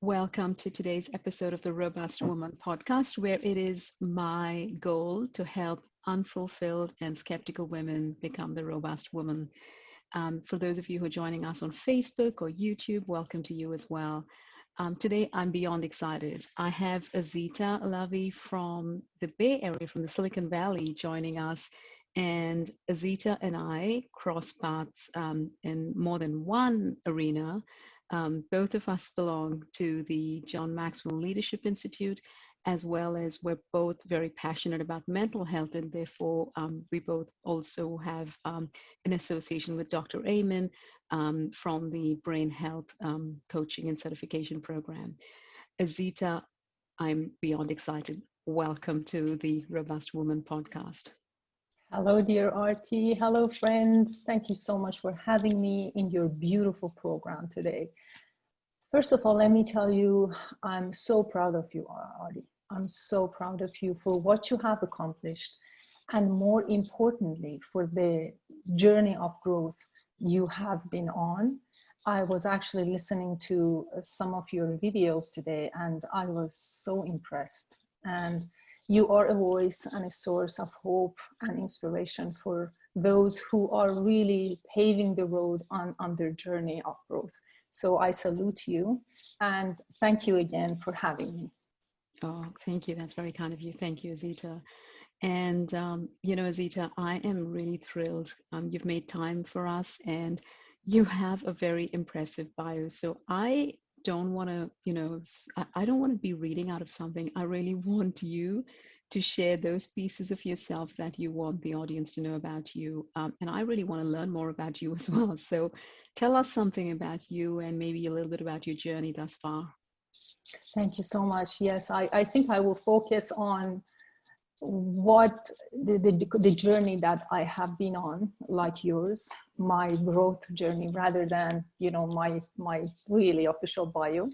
Welcome to today's episode of the Robust Woman podcast, where it is my goal to help unfulfilled and skeptical women become the robust woman. For those of you who are joining us on Facebook or YouTube, welcome to you as well. Today, I'm beyond excited. I have Azita Alavi from the Bay Area, from the Silicon Valley, joining us. And Azita and I cross paths in more than one arena. Both of us belong to the John Maxwell Leadership Institute, as well as we're both very passionate about mental health, and therefore we both also have an association with Dr. Amen from the Brain Health Coaching and Certification Program. Azita, I'm beyond excited. Welcome to the Robust Woman podcast. Hello, dear Arti. Hello, friends. Thank you so much for having me in your beautiful program today. First of all, let me tell you, I'm so proud of you, Arti. I'm so proud of you for what you have accomplished, and more importantly, for the journey of growth you have been on. I was actually listening to some of your videos today, and I was so impressed. And you are a voice and a source of hope and inspiration for those who are really paving the road on their journey of growth. So I salute you and thank you again for having me. Oh, thank you. That's very kind of you. Thank you, Azita. And, Azita, I am really thrilled. You've made time for us and you have a very impressive bio. So I don't want to, I don't want to be reading out of something. I really want you to share those pieces of yourself that you want the audience to know about you. And I really want to learn more about you as well. So tell us something about you and maybe a little bit about your journey thus far. Thank you so much. Yes, I think I will focus on what the journey that I have been on, like yours, my growth journey, rather than my really official bio,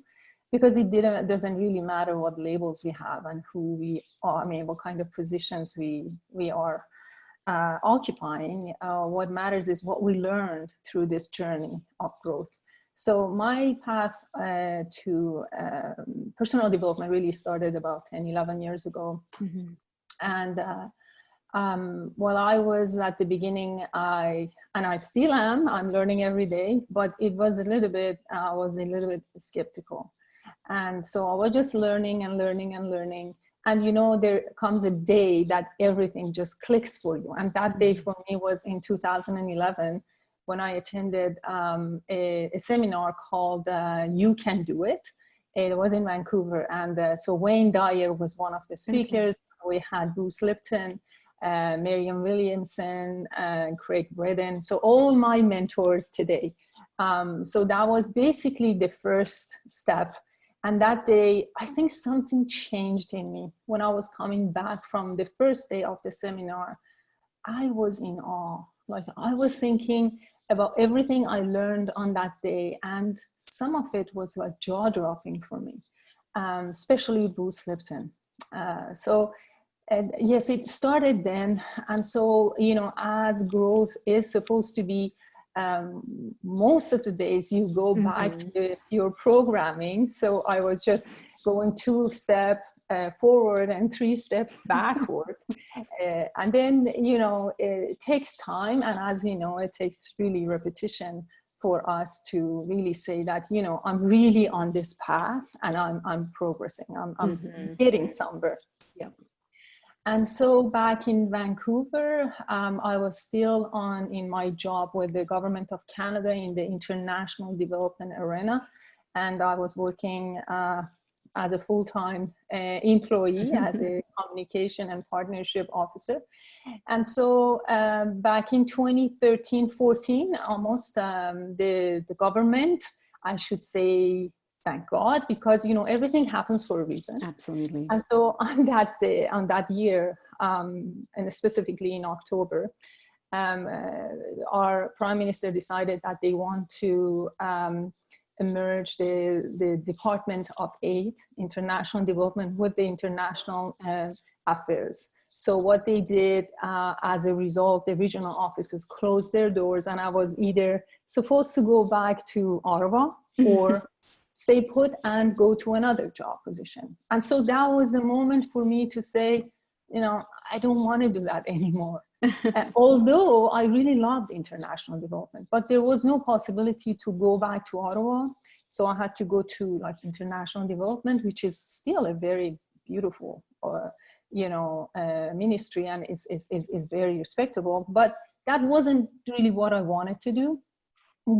because doesn't really matter what labels we have and who we are. I mean, what kind of positions we are occupying. What matters is what we learned through this journey of growth. So my path to personal development really started about 10, 11 years ago. Mm-hmm. And while I was at the beginning, I still am, I'm learning every day, but I was a little bit skeptical. And so I was just learning and learning and learning. And there comes a day that everything just clicks for you. And that day for me was in 2011, when I attended a seminar called You Can Do It. It was in Vancouver. And so Wayne Dyer was one of the speakers. We had Bruce Lipton, Marianne Williamson, Craig Braden. So all my mentors today. So that was basically the first step. And that day, I think something changed in me. When I was coming back from the first day of the seminar, I was in awe. Like, I was thinking about everything I learned on that day. And some of it was like jaw-dropping for me, especially Bruce Lipton. Yes, it started then. And so, as growth is supposed to be, most of the days you go back to your programming. So I was just going 2 steps forward and 3 steps backwards. And then, it takes time. And as you know, it takes really repetition for us to really say that, I'm really on this path and I'm progressing. I'm getting somewhere. Yeah. And so back in Vancouver, I was still in my job with the government of Canada in the international development arena. And I was working as a full-time employee, as a communication and partnership officer. And so back in 2013-14, almost, the government, I should say, thank God, because everything happens for a reason. Absolutely. And so on that day, on that year, and specifically in October, our Prime Minister decided that they want to merge the Department of Aid, International Development, with the International Affairs. So what they did, as a result, the regional offices closed their doors, and I was either supposed to go back to Ottawa or stay put and go to another job position. And so that was the moment for me to say, I don't want to do that anymore. Although I really loved international development, but there was no possibility to go back to Ottawa. So I had to go to like international development, which is still a very beautiful, ministry, and is very respectable. But that wasn't really what I wanted to do.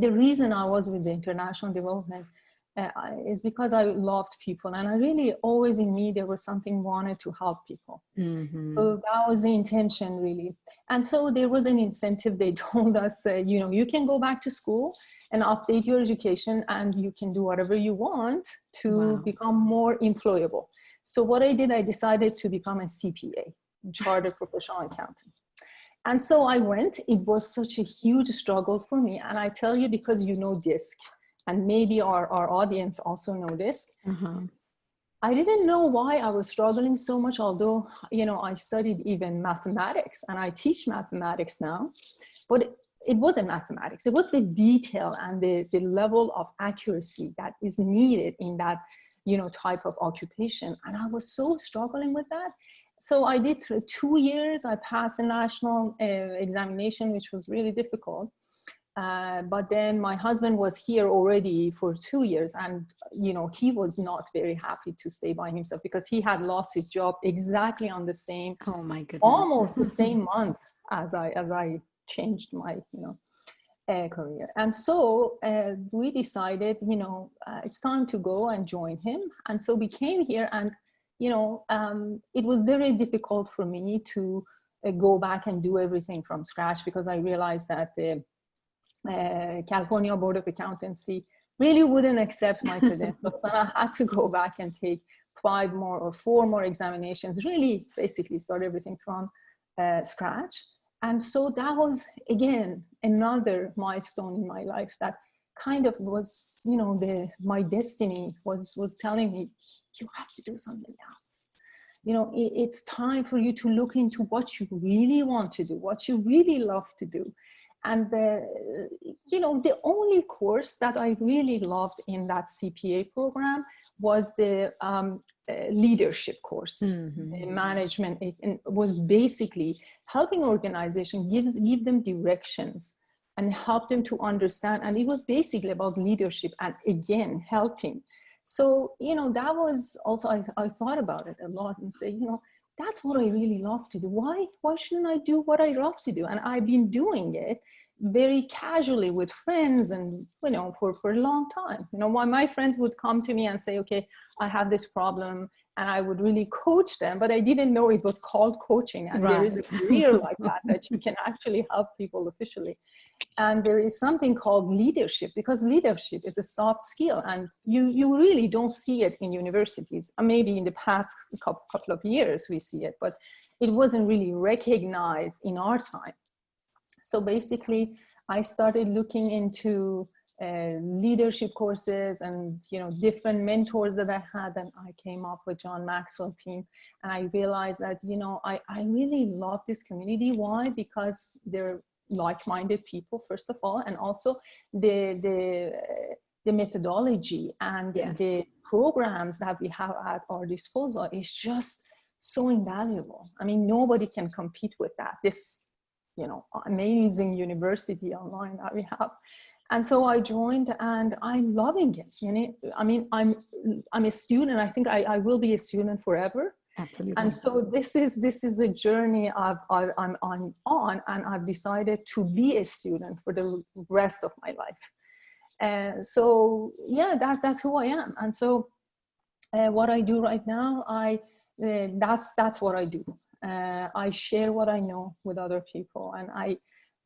The reason I was with the international development is because I loved people, and I really always in me there was something wanted to help people. Mm-hmm. So that was the intention really. And so there was an incentive. They told us, you can go back to school and update your education, and you can do whatever you want to become more employable. So what I did, I decided to become a CPA, Chartered Professional Accountant. And so I went. It was such a huge struggle for me. And I tell you, because DISC, and maybe our audience also know DISC. Uh-huh. I didn't know why I was struggling so much, although, I studied even mathematics and I teach mathematics now, but it wasn't mathematics. It was the detail and the level of accuracy that is needed in that, type of occupation. And I was so struggling with that. So I did 2 years. I passed a national examination, which was really difficult. But then my husband was here already for 2 years, and he was not very happy to stay by himself because he had lost his job exactly on the same, oh my goodness, almost the same month as I changed my career. And so we decided, it's time to go and join him. And so we came here, and it was very difficult for me to go back and do everything from scratch, because I realized that the California Board of Accountancy really wouldn't accept my credentials, and I had to go back and take 5 more or 4 more examinations, really basically start everything from scratch. And so that was, again, another milestone in my life that kind of was, my destiny was telling me, you have to do something else. It's time for you to look into what you really want to do, what you really love to do. And the only course that I really loved in that CPA program was the leadership course. Mm-hmm. The management. It was basically helping organizations, give them directions and help them to understand. And it was basically about leadership and, again, helping. So, that was also, I thought about it a lot and say, that's what I really love to do. Why shouldn't I do what I love to do? And I've been doing it very casually with friends and, for a long time. Why my friends would come to me and say, okay, I have this problem, and I would really coach them, but I didn't know it was called coaching. And there is a career like that you can actually help people officially. And there is something called leadership, because leadership is a soft skill, and you really don't see it in universities. Maybe in the past couple of years we see it, but it wasn't really recognized in our time. So basically, I started looking into leadership courses and different mentors that I had, and I came up with John Maxwell team, and I realized that I really love this community. Why? Because they're like-minded people, first of all, and also the methodology and yes. the programs that we have at our disposal is just so invaluable. I mean, nobody can compete with that. This amazing university online that we have. And so I joined, and I'm loving it. I mean, I'm a student. I think I will be a student forever. Absolutely. And so this is the journey I'm on, and I've decided to be a student for the rest of my life. And so yeah, that's who I am. And so what I do right now, that's what I do. I share what I know with other people, and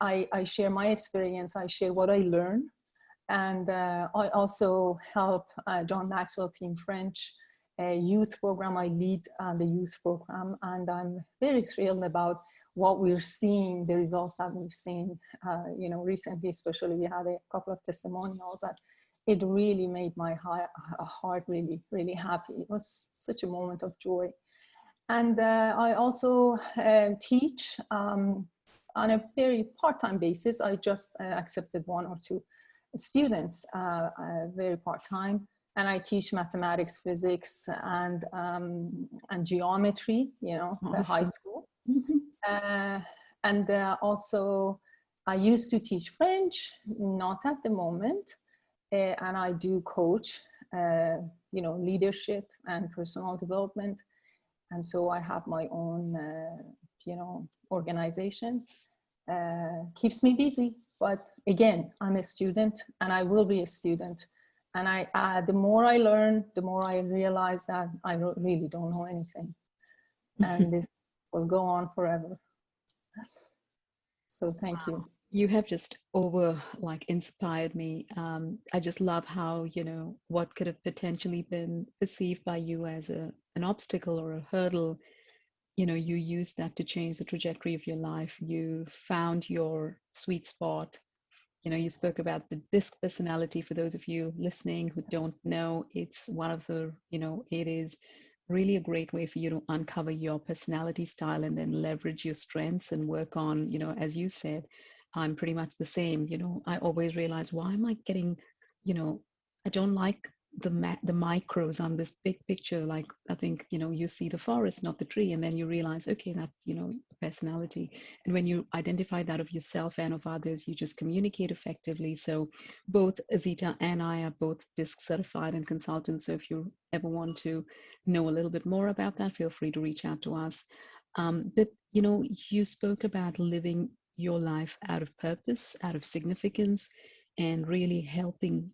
I share my experience. I share what I learn, and I also help John Maxwell Team French youth program. I lead the youth program, and I'm very thrilled about what we're seeing, the results that we've seen. Recently, especially, we had a couple of testimonials that it really made my heart really, really happy. It was such a moment of joy. And I also teach on a very part-time basis. I just accepted 1 or 2 students very part-time. and I teach mathematics, physics, and geometry, the high Awesome. school. And also I used to teach French, not at the moment. And I do coach, leadership and personal development. And so I have my own, organization. Keeps me busy. But again, I'm a student and I will be a student. And the more I learn, the more I realize that I really don't know anything. And this will go on forever. So thank you. You have just inspired me. I just love how, what could have potentially been perceived by you as an obstacle or a hurdle, you use that to change the trajectory of your life. You found your sweet spot. You spoke about the DISC personality. For those of you listening who don't know, it's one of the, it is really a great way for you to uncover your personality style and then leverage your strengths and work on, as you said, I'm pretty much the same. I always realize, why am I getting, I don't like the micros on this big picture. Like, I think, you see the forest, not the tree, and then you realize, okay, that's, personality. And when you identify that of yourself and of others, you just communicate effectively. So both Azita and I are both DISC certified and consultants. So if you ever want to know a little bit more about that, feel free to reach out to us. But, you spoke about living your life out of purpose, out of significance, and really helping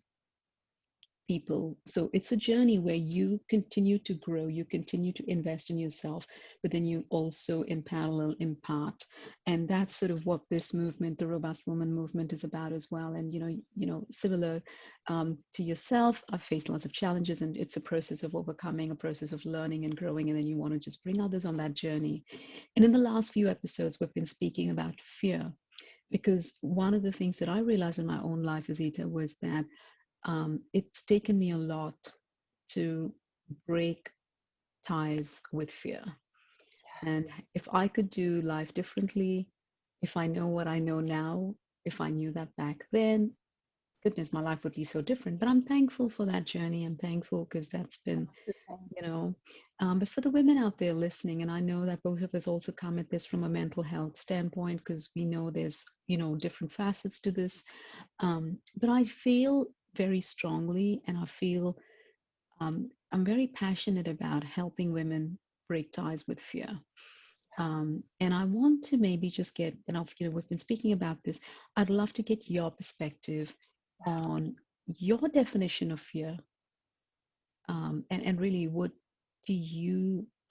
people. So it's a journey where you continue to grow, you continue to invest in yourself, but then you also in parallel impart. And that's sort of what this movement, the Robust Woman movement, is about as well. And similar to yourself, I've faced lots of challenges, and it's a process of overcoming, a process of learning and growing, and then you want to just bring others on that journey. And in the last few episodes, we've been speaking about fear, because one of the things that I realized in my own life, Azita, was that it's taken me a lot to break ties with fear. And if I could do life differently, if I know what I know now, if I knew that back then, goodness, my life would be so different. But I'm thankful for that journey. I'm thankful because that's been, but for the women out there listening, and I know that both of us also come at this from a mental health standpoint, because we know there's, different facets to this. But I feel very strongly, and I feel I'm very passionate about helping women break ties with fear. And I want to maybe just get, and we've been speaking about this, I'd love to get your perspective on your definition of fear. And really,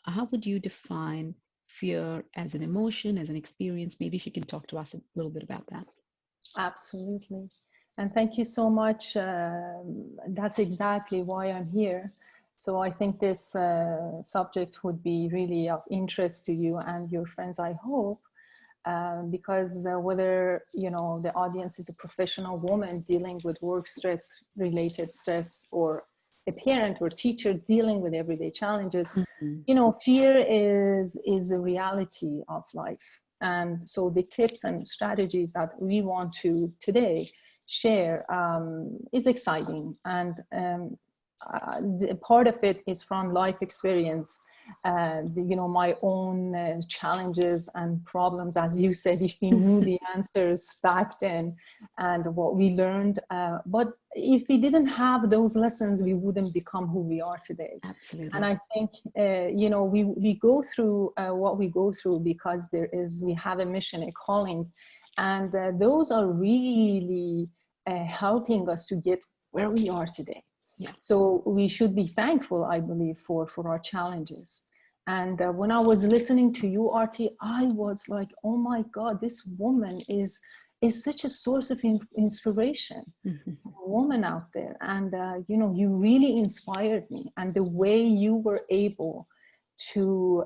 how would you define fear as an emotion, as an experience? Maybe if you can talk to us a little bit about that. Absolutely. And thank you so much. That's exactly why I'm here. So I think this subject would be really of interest to you and your friends, I hope, because whether, the audience is a professional woman dealing with work stress, related stress, or a parent or teacher dealing with everyday challenges, fear is a reality of life. And so the tips and strategies that we want to today share is exciting. And the part of it is from life experience, my own challenges and problems. As you said, if we knew the answers back then and what we learned, but if we didn't have those lessons, we wouldn't become who we are today. Absolutely. And I think, we go through what we go through because we have a mission, a calling, and those are really helping us to get where we are today. Yeah. So we should be thankful, I believe, for our challenges. And when I was listening to you, Arti, I was like, oh my God, this woman is such a source of inspiration, a woman out there. And, you really inspired me. And the way you were able to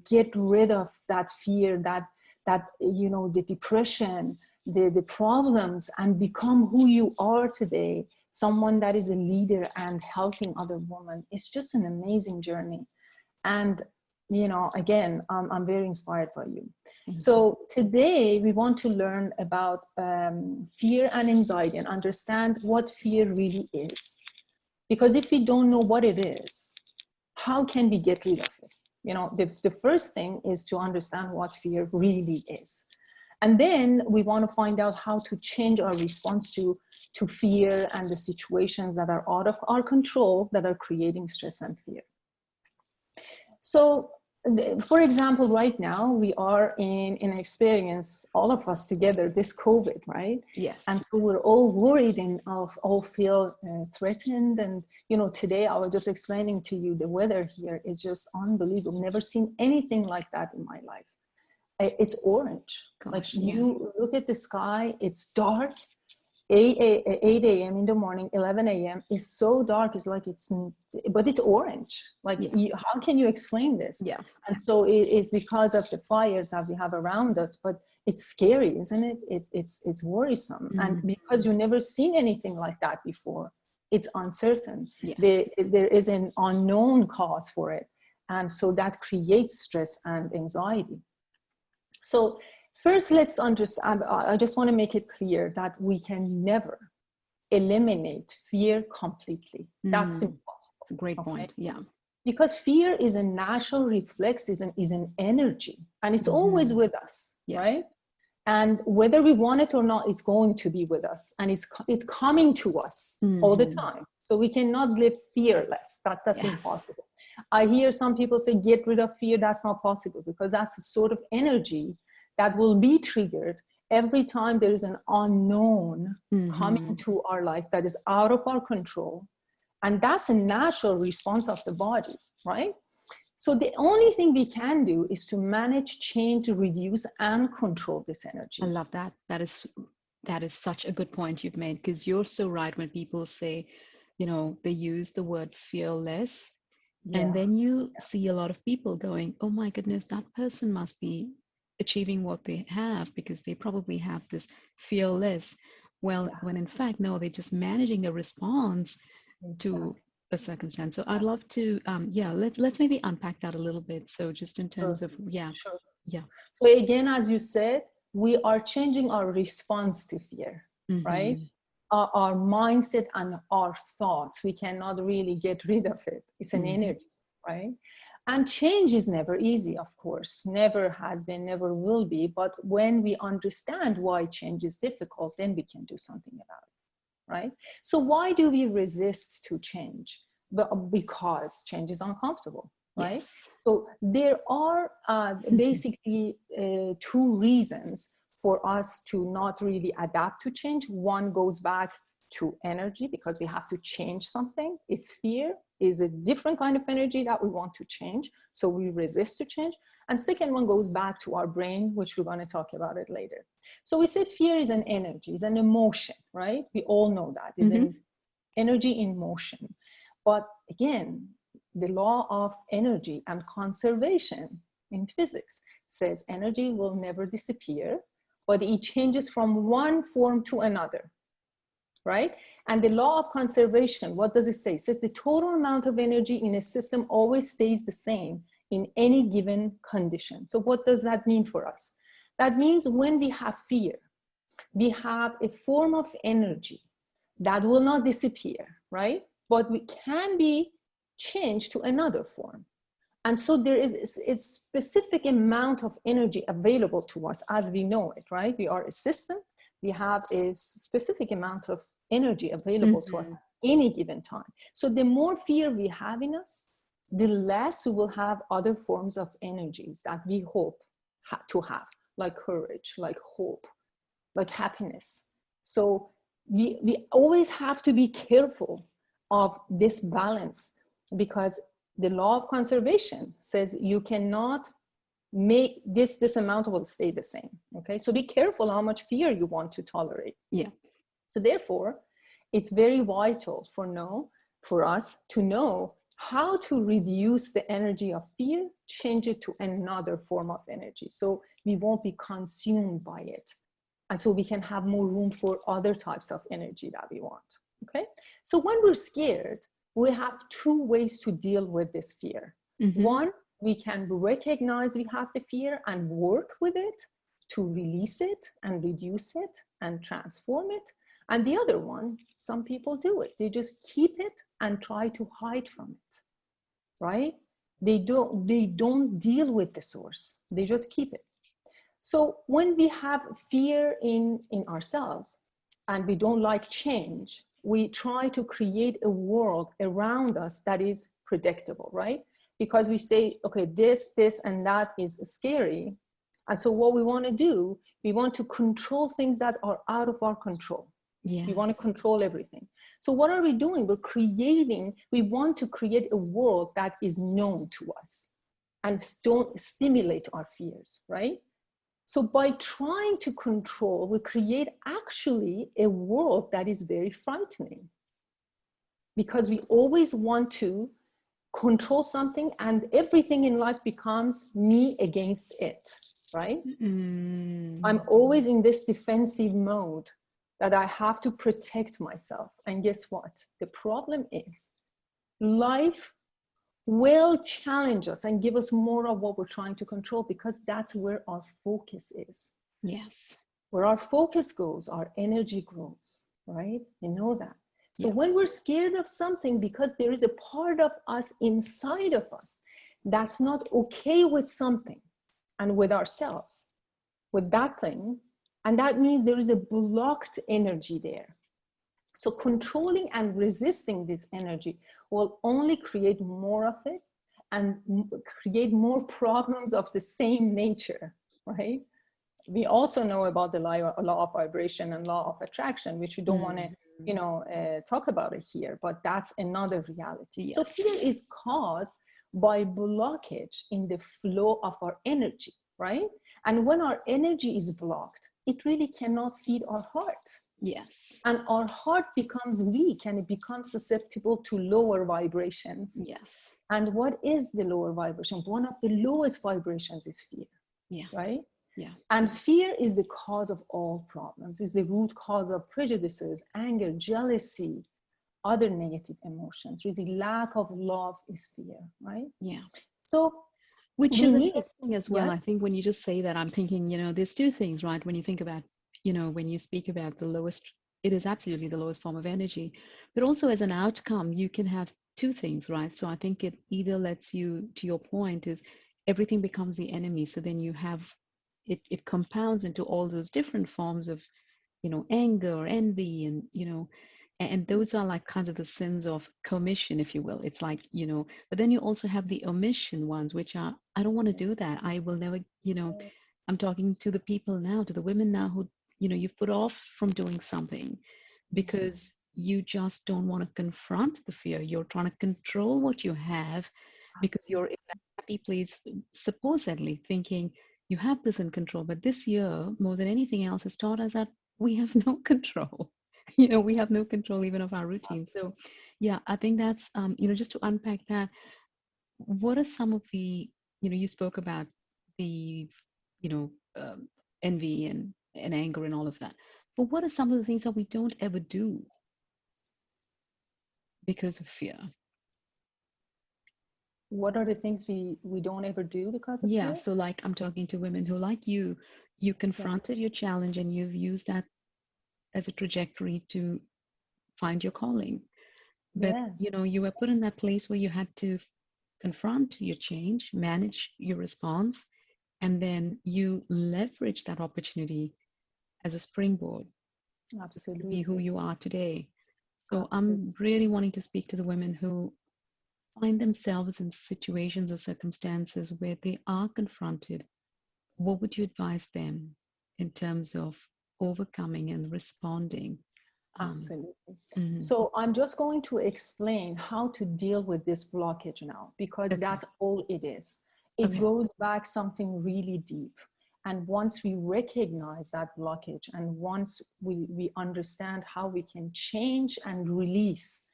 get rid of that fear, that the depression, the problems, and become who you are today, someone that is a leader and helping other women. It's just an amazing journey. And, again, I'm very inspired by you. So today we want to learn about fear and anxiety and understand what fear really is. Because if we don't know what it is, how can we get rid of it? The first thing is to understand what fear really is. And then we want to find out how to change our response to fear and the situations that are out of our control that are creating stress and fear. So, for example, right now we are in an experience, all of us together, this COVID, right? Yes. And so we're all worried and all feel threatened. And, today I was just explaining to you, the weather here is just unbelievable. Never seen anything like that in my life. It's orange. Gosh, you look at the sky, it's dark. 8 a.m. in the morning, 11 a.m. is so dark. It's like but it's orange. How can you explain this? Yeah. And so it is because of the fires that we have around us, but it's scary, isn't it? It's worrisome. Mm-hmm. And because you've never seen anything like that before, it's uncertain. Yes. There is an unknown cause for it. And so that creates stress and anxiety. So first, let's understand, I just want to make it clear that we can never eliminate fear completely. That's impossible. Great point, yeah. Because fear is a natural reflex, is an energy, and it's always with us, right? And whether we want it or not, it's going to be with us, and it's coming to us all the time. So we cannot live fearless. That's impossible. I hear some people say, get rid of fear. That's not possible, because that's a sort of energy that will be triggered every time there is an unknown coming to our life that is out of our control. And that's a natural response of the body, right? So the only thing we can do is to manage, change, reduce, and control this energy. I love that. That is such a good point you've made, because you're so right when people say, they use the word fearless. Yeah. And then you see a lot of people going, oh my goodness, that person must be achieving what they have because they probably have this fearless. Well, when in fact, no, they're just managing a response to a circumstance. So I'd love to, let's maybe unpack that a little bit. So just in terms of, So again, as you said, we are changing our response to fear, right? Our mindset and our thoughts, we cannot really get rid of it. It's an energy, right? And change is never easy, of course, never has been, never will be. But when we understand why change is difficult, then we can do something about it, right? So why do we resist to change? Because change is uncomfortable, right? Yes. So there are basically two reasons for us to not really adapt to change. One goes back to energy, because we have to change something. It's fear is a different kind of energy that we want to change. So we resist to change. And second one goes back to our brain, which we're going to talk about it later. So we said fear is an energy, is an emotion, right? We all know that. It's an energy in motion. But again, the law of energy and conservation in physics says energy will never disappear, but it changes from one form to another, right? And the law of conservation, what does it say? It says the total amount of energy in a system always stays the same in any given condition. So what does that mean for us? That means when we have fear, we have a form of energy that will not disappear, right? But we can be changed to another form. And so there is a specific amount of energy available to us as we know it, right? We are a system. We have a specific amount of energy available to us at any given time. So the more fear we have in us, the less we will have other forms of energies that we hope to have, like courage, like hope, like happiness. So we always have to be careful of this balance, because the law of conservation says you cannot make this amount will stay the same. Okay, so be careful how much fear you want to tolerate. Yeah. So therefore, it's very vital for us to know how to reduce the energy of fear, change it to another form of energy, so we won't be consumed by it, and so we can have more room for other types of energy that we want. Okay, so when we're scared, we have two ways to deal with this fear. One, we can recognize we have the fear and work with it to release it and reduce it and transform it. And the other one, some people do it. They just keep it and try to hide from it, right? They don't deal with the source. They just keep it. So when we have fear in ourselves and we don't like change, we try to create a world around us that is predictable, right? Because we say, okay, this, and that is scary. And so what we want to do, we want to control things that are out of our control. Yes. We want to control everything. So what are we doing? We want to create a world that is known to us and don't stimulate our fears, right? So by trying to control, we create actually a world that is very frightening, because we always want to control something, and everything in life becomes me against it, right? I'm always in this defensive mode that I have to protect myself. And guess what? The problem is life will challenge us and give us more of what we're trying to control, because that's where our focus is. Yes. Where our focus goes, our energy grows, right? You know that. So Yeah. when we're scared of something, because there is a part of us inside of us that's not okay with something and with ourselves, with that thing, and that means there is a blocked energy there. So controlling and resisting this energy will only create more of it and create more problems of the same nature, right? We also know about the law of vibration and law of attraction, which we don't want to, talk about it here, but that's another reality. Yes. So fear is caused by blockage in the flow of our energy, right? And when our energy is blocked, it really cannot feed our heart. Yes. And our heart becomes weak and it becomes susceptible to lower vibrations. Yes. And what is the lower vibration? One of the lowest vibrations is fear. Yeah. Right? Yeah. And fear is the cause of all problems, is the root cause of prejudices, anger, jealousy, other negative emotions. Really, lack of love is fear, right? Yeah. So which is interesting as well. Yes. I think when you just say that, I'm thinking, there's two things, right? When you think about, when you speak about the lowest, it is absolutely the lowest form of energy, but also as an outcome, you can have two things, right? So I think it either lets you, to your point, is everything becomes the enemy. So then you have, it compounds into all those different forms of, anger or envy, and those are like kinds of the sins of commission, if you will. It's like, but then you also have the omission ones, which are, I don't want to do that. I will never, I'm talking to the people now, to the women now who, you've put off from doing something because you just don't want to confront the fear. You're trying to control what you have because you're in a happy place, supposedly thinking you have this in control. But this year, more than anything else, has taught us that we have no control. We have no control even of our routine. So yeah, I think that's just to unpack that, what are some of the, you spoke about the, envy and anger and all of that, but what are some of the things that we don't ever do because of fear? What are the things we don't ever do because of fear? So like, I'm talking to women who, like you confronted your challenge and you've used that as a trajectory to find your calling. But you were put in that place where you had to confront your change, manage your response, and then you leverage that opportunity as a springboard to be who you are today. So I'm really wanting to speak to the women who find themselves in situations or circumstances where they are confronted. What would you advise them in terms of overcoming and responding? Absolutely. So I'm just going to explain how to deal with this blockage now, because that's all it is. It goes back something really deep. And once we recognize that blockage, and once we understand how we can change and release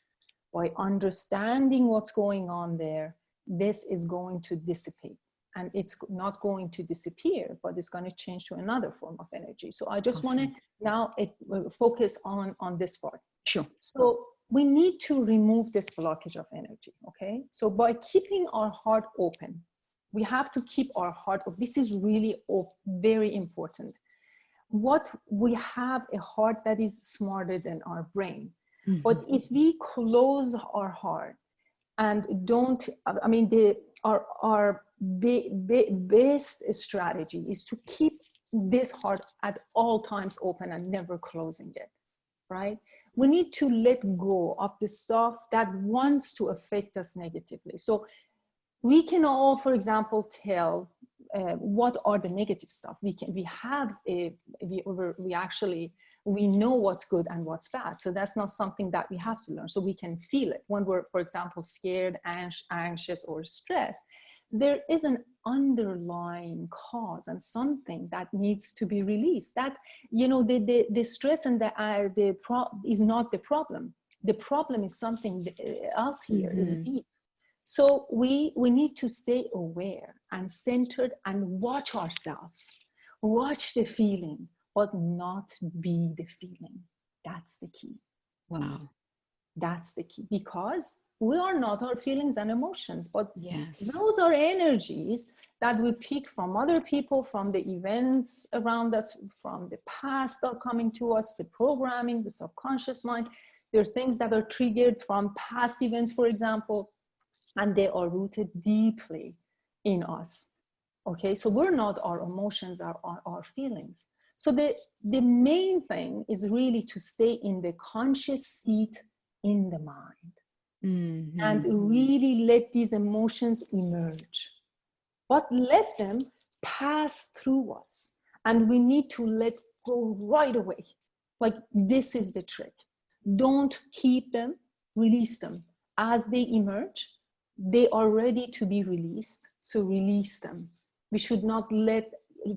by understanding what's going on there, this is going to dissipate. And it's not going to disappear, but it's going to change to another form of energy. So I just want to now focus on this part. Sure. So we need to remove this blockage of energy, okay? So by keeping our heart open, we have to keep our heart open. This is really very important. what we have a heart that is smarter than our brain. Mhm. But if we close our heart and don't, I mean, our best strategy is to keep this heart at all times open and never closing it, right? We need to let go of the stuff that wants to affect us negatively. So we can all, for example, tell what are the negative stuff. We know what's good and what's bad. So that's not something that we have to learn. So we can feel it when we're, for example, scared, anxious, or stressed. There is an underlying cause and something that needs to be released. That, you know, the stress and is not the problem. The problem is something else here, is deep. So we need to stay aware and centered and watch ourselves, watch the feeling, but not be the feeling. That's the key. Wow. That's the key, because we are not our feelings and emotions, but Yes, those are energies that we pick from other people, from the events around us, from the past that are coming to us, the programming, the subconscious mind. There are things that are triggered from past events, for example, and they are rooted deeply in us. Okay, so we're not our emotions, our feelings. So the main thing is really to stay in the conscious seat in the mind, and really let these emotions emerge, but let them pass through us. And we need to let go right away. Like, this is the trick. Don't keep them, release them. As they emerge, they are ready to be released. So release them. We should not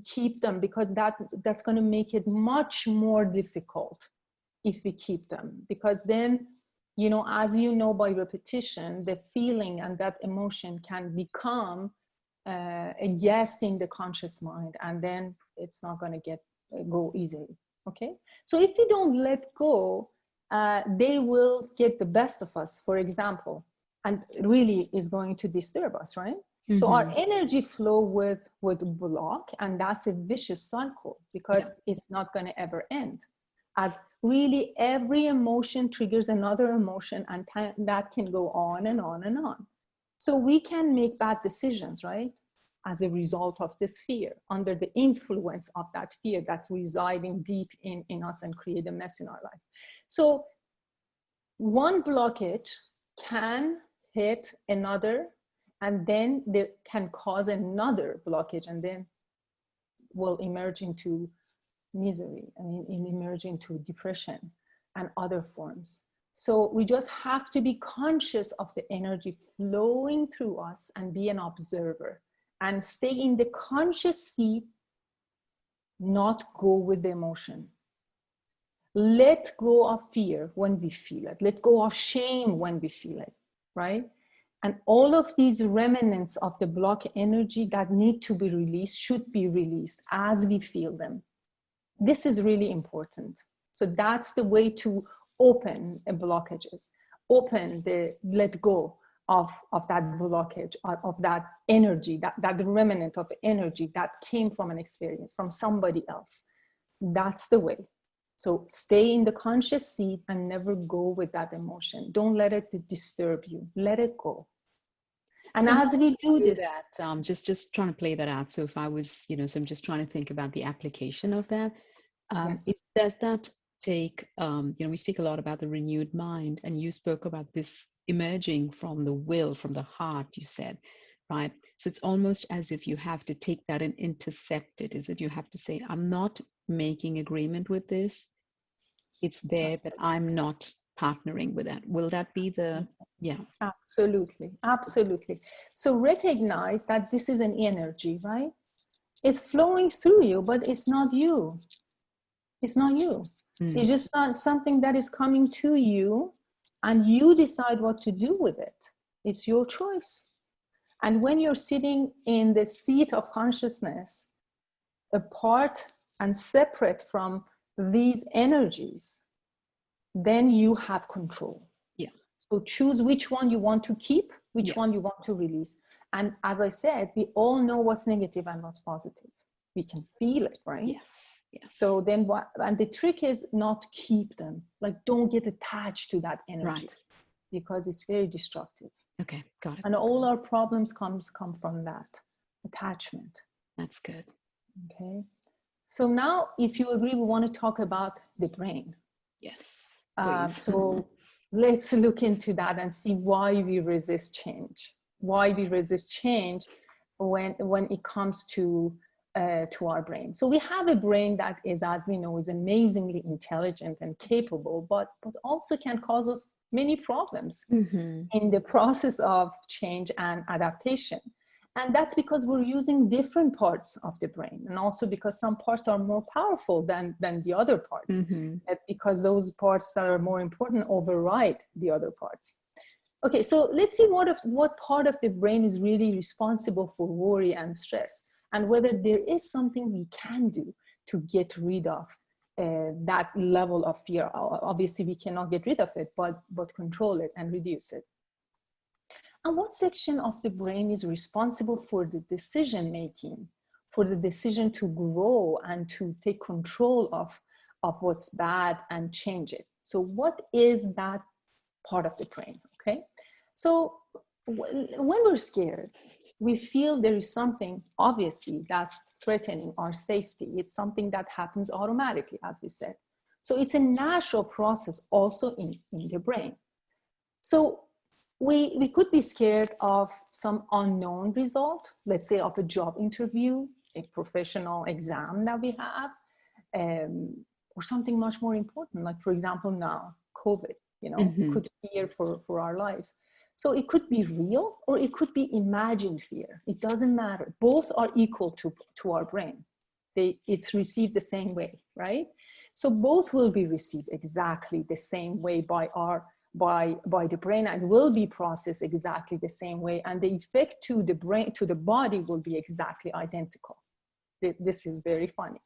keep them, because that's going to make it much more difficult if we keep them. Because then, you know, as you know, by repetition, the feeling and that emotion can become a yes in the conscious mind, and then it's not going to go easily. Okay, so if we don't let go, they will get the best of us, for example, and really is going to disturb us, right? So our energy flow would block, and that's a vicious cycle, because it's not going to ever end. As really every emotion triggers another emotion, and that can go on and on and on. So we can make bad decisions, right? As a result of this fear, under the influence of that fear that's residing deep in us and create a mess in our life. So one blockage can hit another, and then there can cause another blockage, and then will emerge into misery, emerge into depression and other forms. So we just have to be conscious of the energy flowing through us and be an observer and stay in the conscious seat, not go with the emotion. Let go of fear when we feel it. Let go of shame when we feel it, right? And all of these remnants of the block energy that need to be released should be released as we feel them. This is really important. So that's the way to open blockages, let go of that blockage, of that energy, that remnant of energy that came from an experience, from somebody else. That's the way. So stay in the conscious seat and never go with that emotion. Don't let it disturb you. Let it go. And so as we do this, that, just trying to play that out. So if I was, so I'm just trying to think about the application of that. yes. Does that take, we speak a lot about the renewed mind, and you spoke about this emerging from the will, from the heart, you said, right? So it's almost as if you have to take that and intercept it. Is it you have to say, I'm not making agreement with this. It's there, but I'm not partnering with that. Will that be the, yeah. Absolutely, absolutely. So recognize that this is an energy, right? It's flowing through you, but it's not you. It's not you. It's just not something that is coming to you, and you decide what to do with it. It's your choice. And when you're sitting in the seat of consciousness, apart and separate from these energies, then you have control. Yeah. So choose which one you want to keep, which one you want to release. And as I said, we all know what's negative and what's positive. We can feel it, right? Yes. Yeah. So then what, and the trick is not to keep them, like don't get attached to that energy, Right. because it's very destructive. Okay, got it. And all our problems come from that attachment. That's good. Okay. So now, if you agree, we want to talk about the brain. Yes, please. So let's look into that and see why we resist change. Why we resist change when it comes to our brain. So we have a brain that is, as we know, is amazingly intelligent and capable, but also can cause us many problems in the process of change and adaptation. And that's because we're using different parts of the brain, and also because some parts are more powerful than the other parts, because those parts that are more important override the other parts. Okay, so let's see what part of the brain is really responsible for worry and stress, and whether there is something we can do to get rid of that level of fear. Obviously, we cannot get rid of it, but control it and reduce it. And what section of the brain is responsible for the decision making, for the decision to grow and to take control of what's bad and change it? So what is that part of the brain? Okay, so when we're scared, we feel there is something obviously that's threatening our safety. It's something that happens automatically, as we said. So it's a natural process also in the brain. So we could be scared of some unknown result, let's say of a job interview, a professional exam that we have, or something much more important, like for example now, COVID, could be here for our lives. So it could be real or it could be imagined fear. It doesn't matter. Both are equal to our brain. It's received the same way, right? So both will be received exactly the same way by the brain, and will be processed exactly the same way, and the effect to the brain, to the body, will be exactly identical. This is very funny.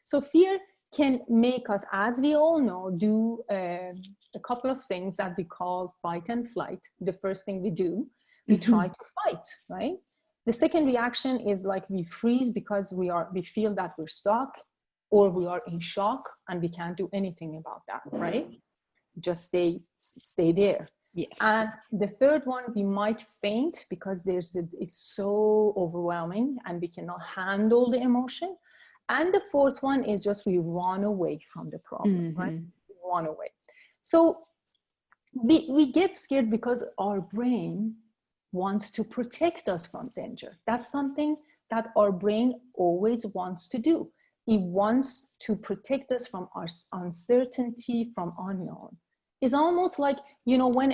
So fear can make us, as we all know, do a couple of things that we call fight and flight. The first thing we do, we try to fight, right? The second reaction is like we freeze because we feel that we're stuck, or we are in shock and we can't do anything about that, right? Just stay there. Yes. And the third one, we might faint because it's so overwhelming and we cannot handle the emotion. And the fourth one is just we run away from the problem, right? We run away. So we get scared because our brain wants to protect us from danger. That's something that our brain always wants to do. It wants to protect us from our uncertainty, from unknown. It's almost like, when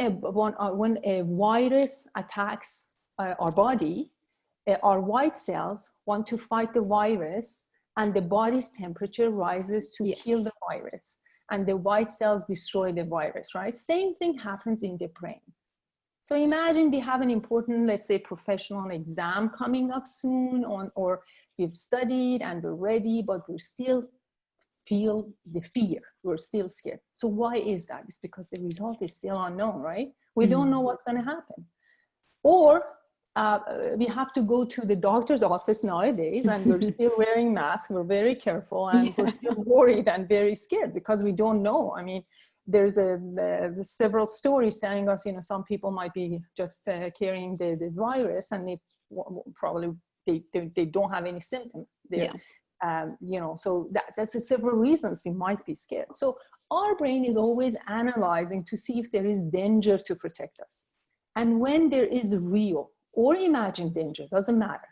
a virus attacks our body, our white cells want to fight the virus, and the body's temperature rises to kill the virus, and the white cells destroy the virus, right? Same thing happens in the brain. So imagine we have an important, let's say, professional exam coming up soon, or we've studied and we're ready, but we still feel the fear. We're still scared. So why is that? It's because the result is still unknown, right? We don't know what's going to happen. Or we have to go to the doctor's office nowadays, and we're still wearing masks. We're very careful, and we're still worried and very scared because we don't know. I mean, there's several stories telling us, some people might be just carrying the virus, and probably they don't have any symptoms. So that's several reasons we might be scared. So our brain is always analyzing to see if there is danger to protect us. And when there is real or imagined danger, doesn't matter,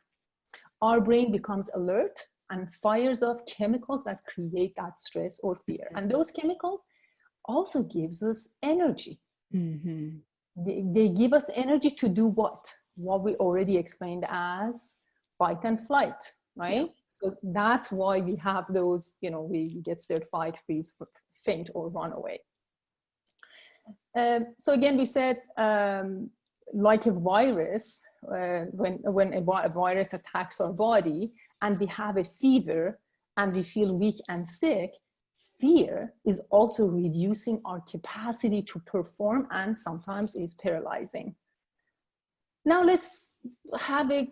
our brain becomes alert and fires off chemicals that create that stress or fear. And those chemicals also gives us energy. They give us energy to do what we already explained as fight and flight, right? So that's why we have those, we get scared, fight, freeze, faint, or run away. So again, we said, like a virus, when a virus attacks our body and we have a fever and we feel weak and sick, fear is also reducing our capacity to perform, and sometimes is paralyzing. Now let's have a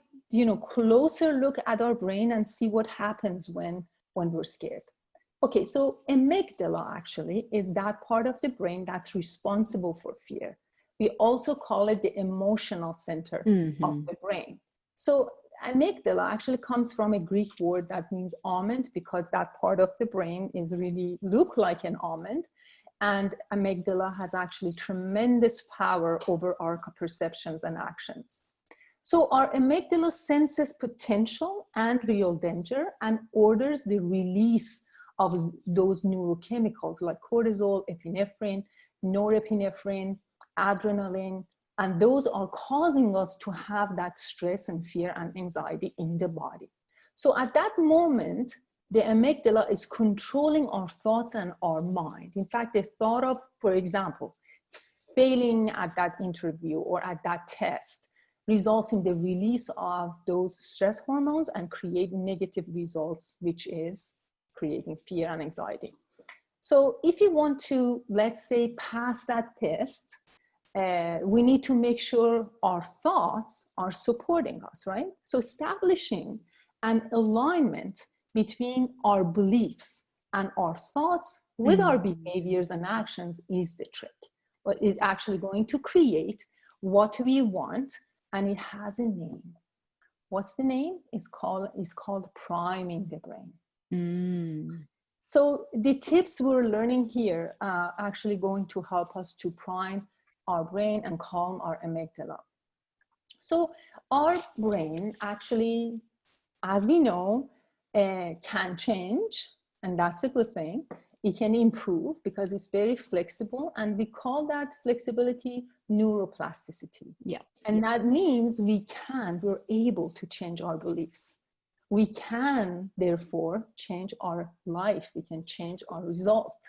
closer look at our brain and see what happens when we're scared. Okay, so amygdala actually is that part of the brain that's responsible for fear. We also call it the emotional center of the brain. So amygdala actually comes from a Greek word that means almond, because that part of the brain is really look like an almond. And amygdala has actually tremendous power over our perceptions and actions. So our amygdala senses potential and real danger and orders the release of those neurochemicals like cortisol, epinephrine, norepinephrine, adrenaline, and those are causing us to have that stress and fear and anxiety in the body. So at that moment, the amygdala is controlling our thoughts and our mind. In fact, the thought of, for example, failing at that interview or at that test results in the release of those stress hormones and create negative results, which is creating fear and anxiety. So if you want to, let's say, pass that test, we need to make sure our thoughts are supporting us, right? So establishing an alignment between our beliefs and our thoughts with our behaviors and actions is the trick. But it's actually going to create what we want, and it has a name. What's the name? It's called priming the brain. So the tips we're learning here are actually going to help us to prime our brain and calm our amygdala. So our brain actually, as we know, can change, and that's a good thing. It can improve because it's very flexible, and we call that flexibility neuroplasticity. Yeah. And that means we're able to change our beliefs. We can, therefore, change our life. We can change our result.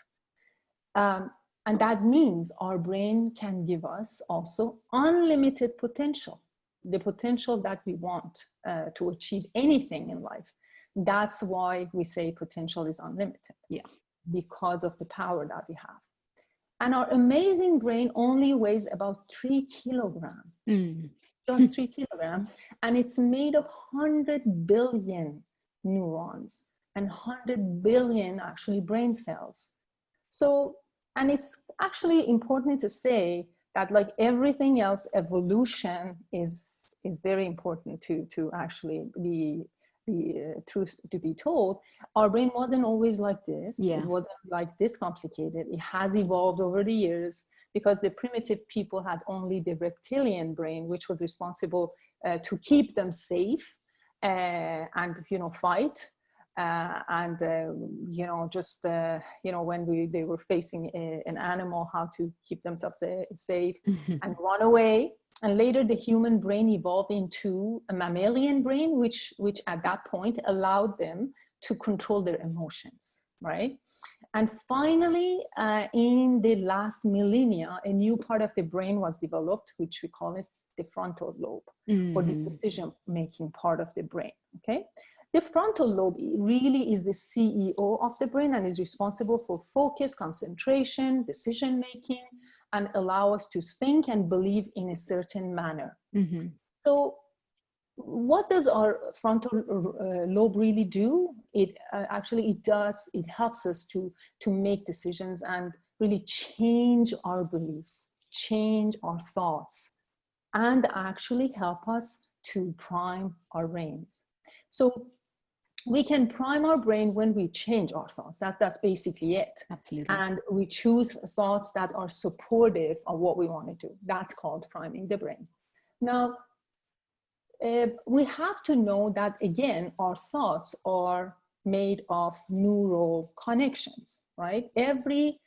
And that means our brain can give us also unlimited potential, the potential that we want to achieve anything in life. That's why we say potential is unlimited. Yeah. Because of the power that we have. And our amazing brain only weighs about 3 kilograms, just 3 kilograms. And it's made of 100 billion neurons and 100 billion actually brain cells. So, and it's actually important to say that like everything else, evolution is very important to actually be truth to be told. Our brain wasn't always like this. Yeah. It wasn't like this complicated. It has evolved over the years because the primitive people had only the reptilian brain, which was responsible to keep them safe and fight. When they were facing an animal, how to keep themselves safe and run away. And later the human brain evolved into a mammalian brain, which at that point allowed them to control their emotions, right? And finally, in the last millennia, a new part of the brain was developed, which we call it the frontal lobe, or the decision-making part of the brain, okay? The frontal lobe really is the CEO of the brain and is responsible for focus, concentration, decision-making, and allow us to think and believe in a certain manner. So what does our frontal lobe really do? It helps us to make decisions and really change our beliefs, change our thoughts, and actually help us to prime our brains. So we can prime our brain when we change our thoughts. That's basically it. Absolutely. And we choose thoughts that are supportive of what we want to do. That's called priming the brain. Now, we have to know that, again, our thoughts are made of neural connections, right? Every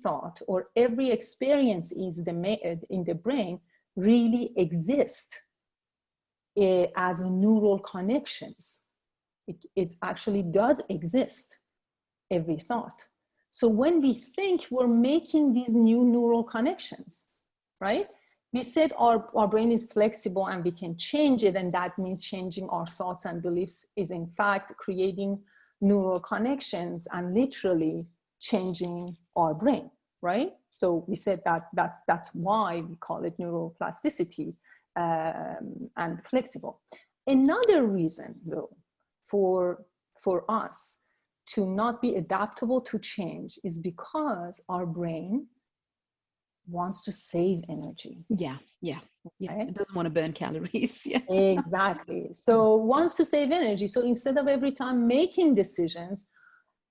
thought or every experience in the brain really exists as neural connections. It actually does exist, every thought. So when we think, we're making these new neural connections, right? We said our brain is flexible and we can change it, and that means changing our thoughts and beliefs is in fact creating neural connections and literally changing our brain, right? So we said that's why we call it neuroplasticity and flexible. Another reason, though, for us to not be adaptable to change is because our brain wants to save energy. Yeah. Right? It doesn't want to burn calories. Yeah. Exactly. So wants to save energy. So instead of every time making decisions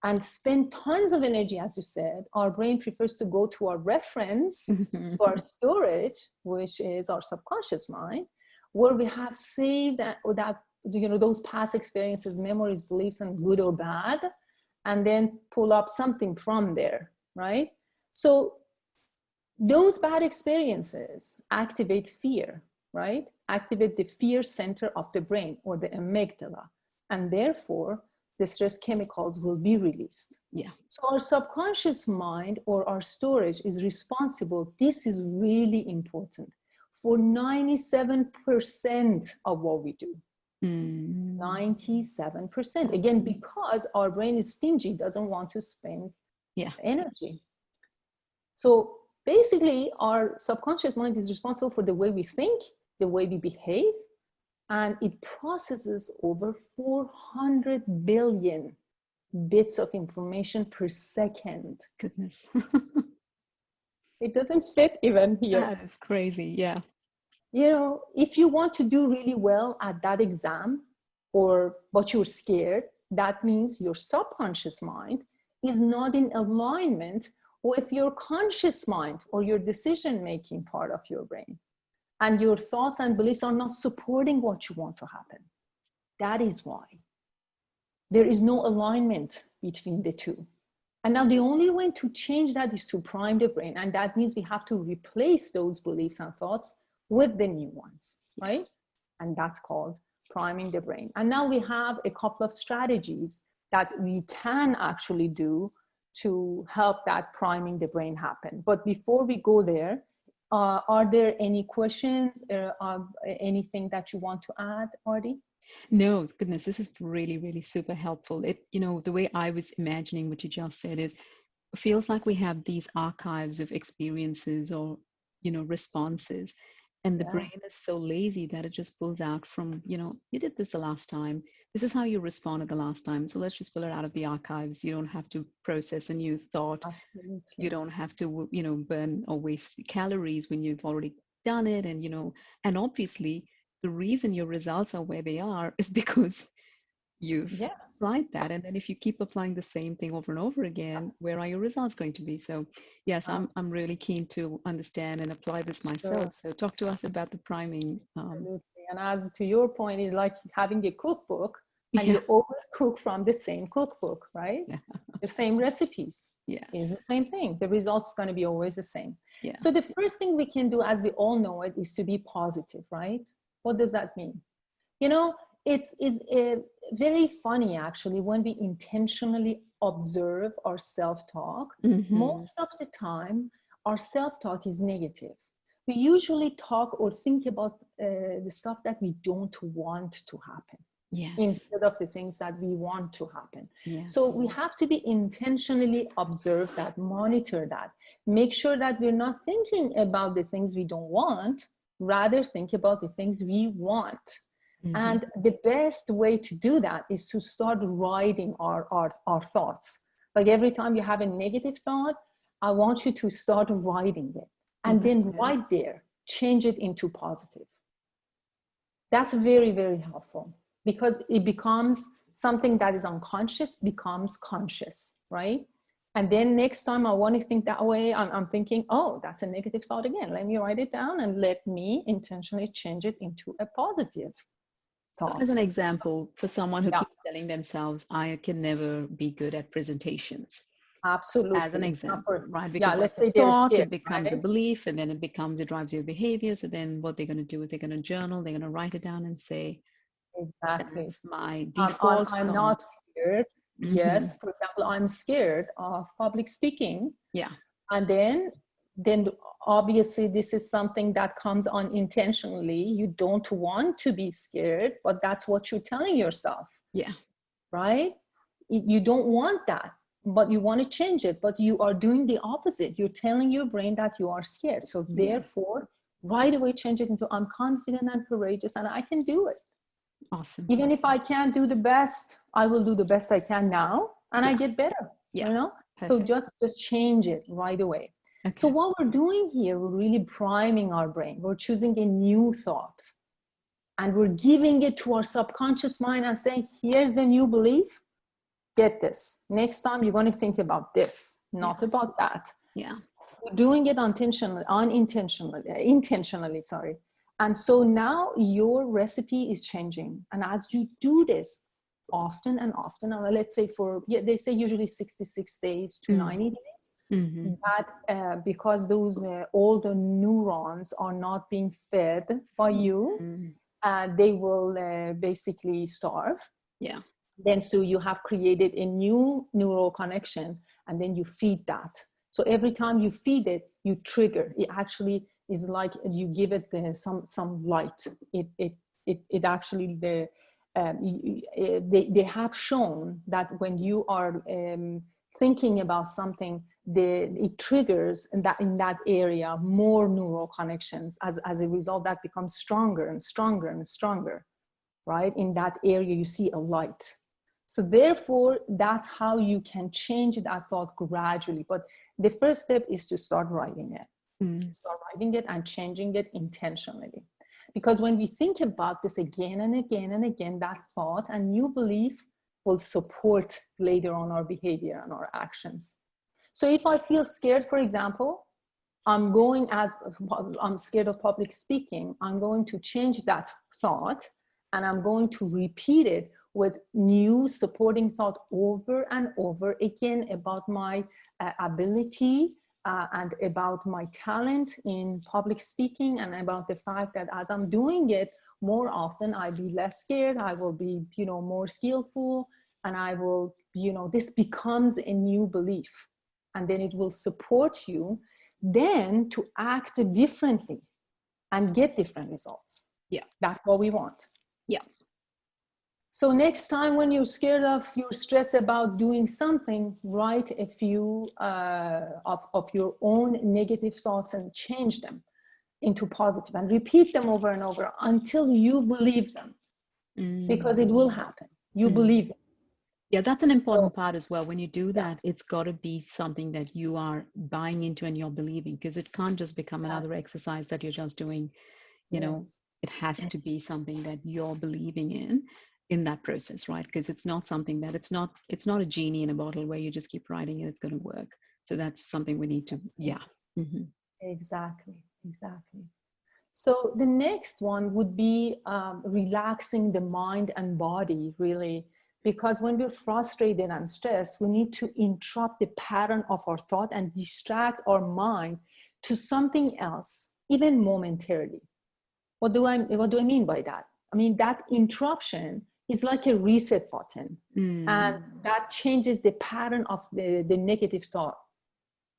and spend tons of energy, as you said, our brain prefers to go to our reference, to our storage, which is our subconscious mind, where we have saved that, those past experiences, memories, beliefs, and good or bad, and then pull up something from there, right? So those bad experiences activate fear, right? Activate the fear center of the brain, or the amygdala. And therefore, the stress chemicals will be released. Yeah. So our subconscious mind, or our storage, is responsible, this is really important, for 97% of what we do. 97%. Again, because our brain is stingy, doesn't want to spend energy. So basically, our subconscious mind is responsible for the way we think, the way we behave, and it processes over 400 billion bits of information per second. Goodness. It doesn't fit even here. That is crazy. Yeah. If you want to do really well at that exam, but you're scared, that means your subconscious mind is not in alignment with your conscious mind, or your decision-making part of your brain. And your thoughts and beliefs are not supporting what you want to happen. That is why. There is no alignment between the two. And now the only way to change that is to prime the brain. And that means we have to replace those beliefs and thoughts with the new ones, right? And that's called priming the brain. And now we have a couple of strategies that we can actually do to help that priming the brain happen. But before we go there, are there any questions, anything that you want to add, Artie? No, goodness, this is really, really super helpful. The way I was imagining what you just said is, it feels like we have these archives of experiences or, responses. And the brain is so lazy that it just pulls out from, you did this the last time. This is how you responded the last time. So let's just pull it out of the archives. You don't have to process a new thought. Absolutely. You don't have to, burn or waste calories when you've already done it. And, and obviously the reason your results are where they are is because you've applied that. And then if you keep applying the same thing over and over again, where are your results going to be? So yes, I'm really keen to understand and apply this myself. So talk to us about the priming. Absolutely. And as to your point, is like having a cookbook, and you always cook from the same cookbook, right? The same recipes. Is the same thing. The results going to be always the same. So the first thing we can do, as we all know it, is to be positive, right? What does that mean? It's very funny, actually, when we intentionally observe our self-talk. Most of the time, our self-talk is negative. We usually talk or think about the stuff that we don't want to happen, instead of the things that we want to happen. So we have to be intentionally observe that, monitor that, make sure that we're not thinking about the things we don't want, rather think about the things we want. And the best way to do that is to start writing our thoughts. Like every time you have a negative thought, I want you to start writing it. And then right there, change it into positive. That's very, very helpful, because it becomes something that is unconscious, becomes conscious, right? And then next time I want to think that way, I'm thinking, oh, that's a negative thought again. Let me write it down and let me intentionally change it into a positive thought. So as an example, for someone who keeps telling themselves, I can never be good at presentations. Absolutely. As an example, right? Because let's say they're scared, it becomes a belief, and then it drives your behavior. So then what they're going to do is they're going to journal, they're going to write it down and say, exactly, that's my default I'm thought. not scared. Yes, for example, I'm scared of public speaking. And then obviously this is something that comes unintentionally. You don't want to be scared, but that's what you're telling yourself. Right? You don't want that, but you want to change it, but you are doing the opposite. You're telling your brain that you are scared. So therefore, right away change it into, I'm confident and courageous and I can do it. Awesome. Even if I can't do the best, I will do the best I can now, and I get better, Yeah. you know? Perfect. So just change it right away. Okay. So what we're doing here, we're really priming our brain. We're choosing a new thought and we're giving it to our subconscious mind and saying, here's the new belief. Get this. Next time you're going to think about this, not about that. Yeah. We're doing it intentionally, sorry. And so now your recipe is changing. And as you do this often and often, let's say they say usually 66 days to 90 days, that because those all the neurons are not being fed by you, they will basically starve. Yeah. Then so you have created a new neural connection, and then you feed that. So every time you feed it, you trigger. It actually is like you give it some light. It actually they have shown that when you are thinking about something, it triggers in that area more neural connections. As a result, that becomes stronger and stronger and stronger, right? In that area, you see a light. So therefore, that's how you can change that thought gradually. But the first step is to start writing it. Start writing it and changing it intentionally. Because when we think about this again and again and again, that thought and new belief will support later on our behavior and our actions. So if I feel scared, for example, I'm scared of public speaking, I'm going to change that thought and I'm going to repeat it with new supporting thought over and over again about my ability and about my talent in public speaking, and about the fact that as I'm doing it more often, I'll be less scared, I will be, more skillful, and I will, this becomes a new belief. And then it will support you then to act differently and get different results. Yeah. That's what we want. Yeah. So next time when you're stressed about doing something, write a few of your own negative thoughts and change them into positive and repeat them over and over until you believe them, because it will happen. You believe it. Yeah, that's an important part as well. When you do that, it's got to be something that you are buying into and you're believing, because it can't just become another exercise that you're just doing. It has to be something that you're believing in that process, right? Because it's not something that it's not a genie in a bottle where you just keep writing and it's going to work. So that's something we need to, Exactly. So the next one would be relaxing the mind and body, really, because when we're frustrated and stressed, we need to interrupt the pattern of our thought and distract our mind to something else, even momentarily. What do I mean by that? I mean, that interruption is like a reset button, and that changes the pattern of the negative thought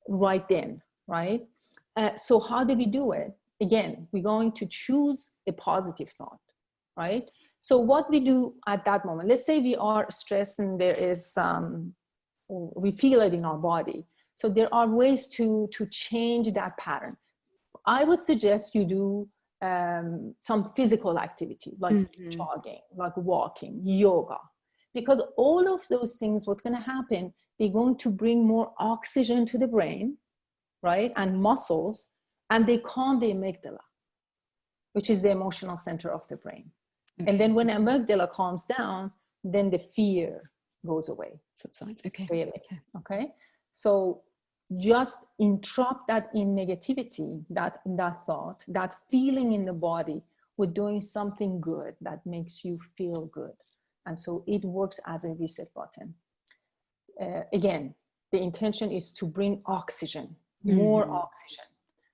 right then, right? So how do we do it? Again, we're going to choose a positive thought, right? So what we do at that moment, let's say we are stressed and there is, we feel it in our body. So there are ways to change that pattern. I would suggest you do some physical activity like jogging, like walking, yoga, because all of those things, what's going to happen, they're going to bring more oxygen to the brain, right, and muscles, and they calm the amygdala, which is the emotional center of the brain. And then when amygdala calms down, then the fear goes away. Subsides. Okay. Really. Okay. So just interrupt that in negativity, that thought, that feeling in the body, with doing something good that makes you feel good. And so it works as a reset button. Again, the intention is to bring oxygen, more oxygen.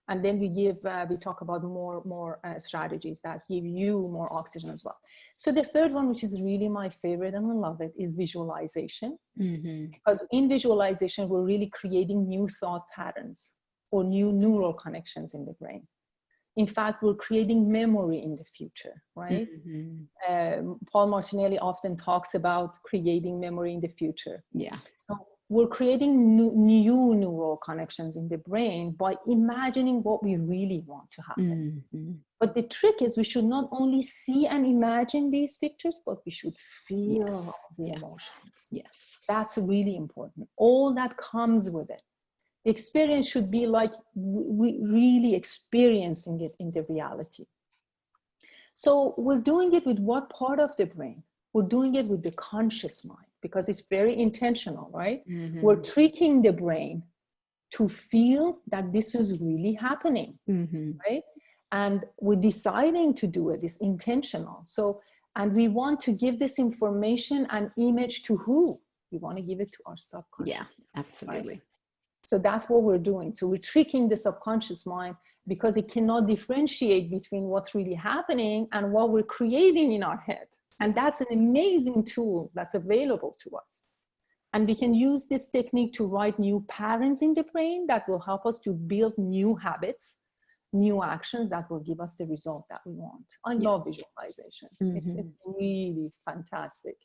And then we talk about more strategies that give you more oxygen as well. So the third one, which is really my favorite and I love it, is visualization. Because in visualization, we're really creating new thought patterns or new neural connections in the brain. In fact, we're creating memory in the future, right? Paul Martinelli often talks about creating memory in the future. Yeah. So we're creating new neural connections in the brain by imagining what we really want to happen. Mm-hmm. But the trick is we should not only see and imagine these pictures, but we should feel the emotions. Yes. That's really important. All that comes with it. The experience should be like we really experiencing it in the reality. So we're doing it with what part of the brain? We're doing it with the conscious mind, because it's very intentional, right? Mm-hmm. We're tricking the brain to feel that this is really happening, mm-hmm. right? And we're deciding to do it. It's intentional. So, and we want to give this information and image to who? We want to give it to our subconscious. Yeah, absolutely. Right? So that's what we're doing. So we're tricking the subconscious mind because it cannot differentiate between what's really happening and what we're creating in our head. And that's an amazing tool that's available to us. And we can use this technique to write new patterns in the brain that will help us to build new habits, new actions that will give us the result that we want. I love visualization. Mm-hmm. It's really fantastic.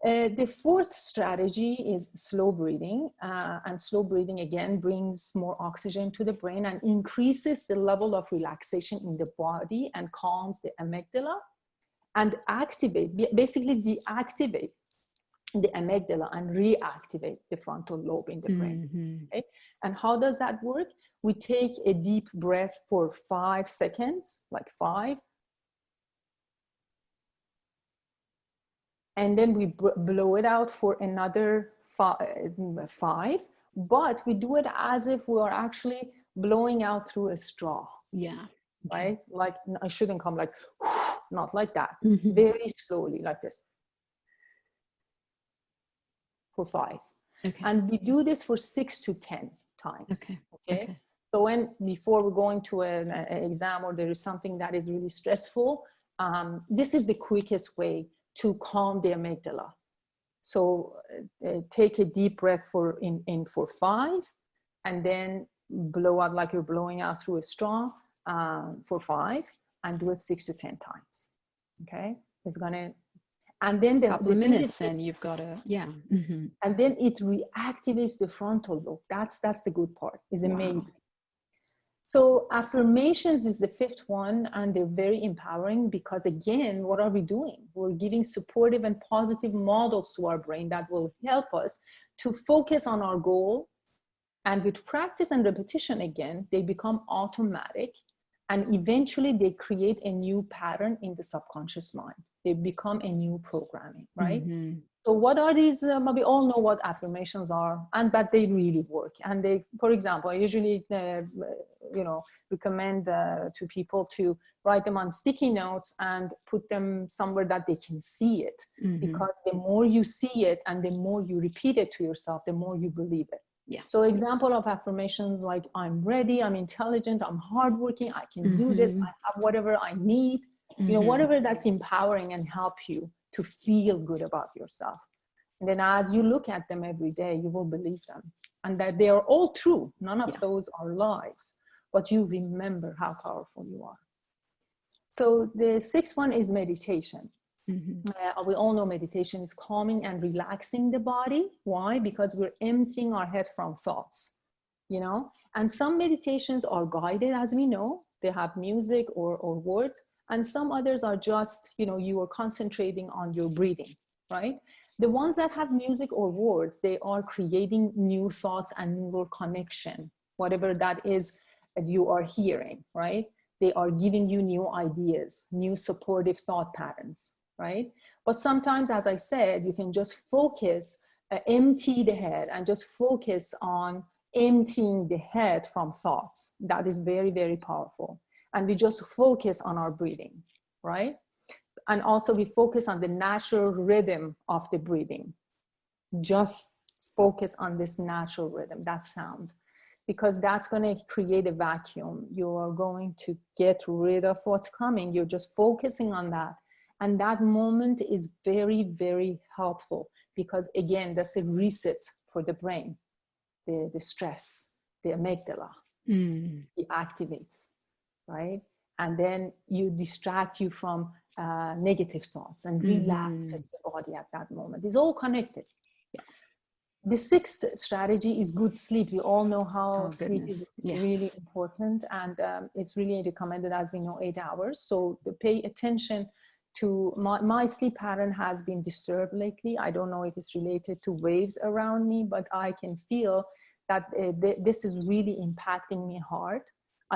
The fourth strategy is slow breathing. And slow breathing, again, brings more oxygen to the brain and increases the level of relaxation in the body and calms the amygdala and basically deactivate the amygdala and reactivate the frontal lobe in the brain. Mm-hmm. Okay? And how does that work? We take a deep breath for 5 seconds, like 5. And then we blow it out for another 5. But we do it as if we are actually blowing out through a straw. Yeah. Okay. Right? Like, I shouldn't come like, not like that. Mm-hmm. Very slowly, like this. For 5. Okay. And we do this for 6 to 10 times. Okay. So before we're going to an exam or there is something that is really stressful, this is the quickest way to calm the amygdala. So take a deep breath for 5, and then blow out like you're blowing out through a straw for 5, and do it 6 to 10 times. Okay, it's gonna. And then the couple of minutes, and you've got a Mm-hmm. And then it reactivates the frontal lobe. That's the good part. It's amazing. Wow. So affirmations is the 5th one, and they're very empowering because, again, what are we doing? We're giving supportive and positive models to our brain that will help us to focus on our goal. And with practice and repetition, again, they become automatic, and eventually they create a new pattern in the subconscious mind. They become a new programming, right? Mm-hmm. So what are these? We all know what affirmations are, but they really work. And they, for example, I usually, recommend to people to write them on sticky notes and put them somewhere that they can see it. Mm-hmm. Because the more you see it and the more you repeat it to yourself, the more you believe it. Yeah. So example of affirmations like, I'm ready, I'm intelligent, I'm hardworking, I can mm-hmm. do this, I have whatever I need. Mm-hmm. Whatever that's empowering and help you to feel good about yourself. And then as you look at them every day, you will believe them. And that they are all true. None of those are lies. But you remember how powerful you are. So the 6th one is meditation. Mm-hmm. We all know meditation is calming and relaxing the body. Why? Because we're emptying our head from thoughts. And some meditations are guided, as we know. They have music or words. And some others are just, you are concentrating on your breathing, right? The ones that have music or words, they are creating new thoughts and neural connection, whatever that is that you are hearing, right? They are giving you new ideas, new supportive thought patterns, right? But sometimes, as I said, you can just focus, empty the head and just focus on emptying the head from thoughts. That is very, very powerful. And we just focus on our breathing, right? And also we focus on the natural rhythm of the breathing. Just focus on this natural rhythm, that sound, because that's going to create a vacuum. You are going to get rid of what's coming. You're just focusing on that. And that moment is very, very helpful because, again, that's a reset for the brain. The stress, the amygdala, it activates. Right? And then you distract you from negative thoughts and relaxes the body at that moment. It's all connected. Yeah. The sixth strategy is good sleep. We all know how Oh, sleep goodness. is really Yes. important, and it's really recommended, as we know, 8 hours. So to pay attention to my sleep pattern has been disturbed lately. I don't know if it's related to waves around me, but I can feel that this is really impacting me hard.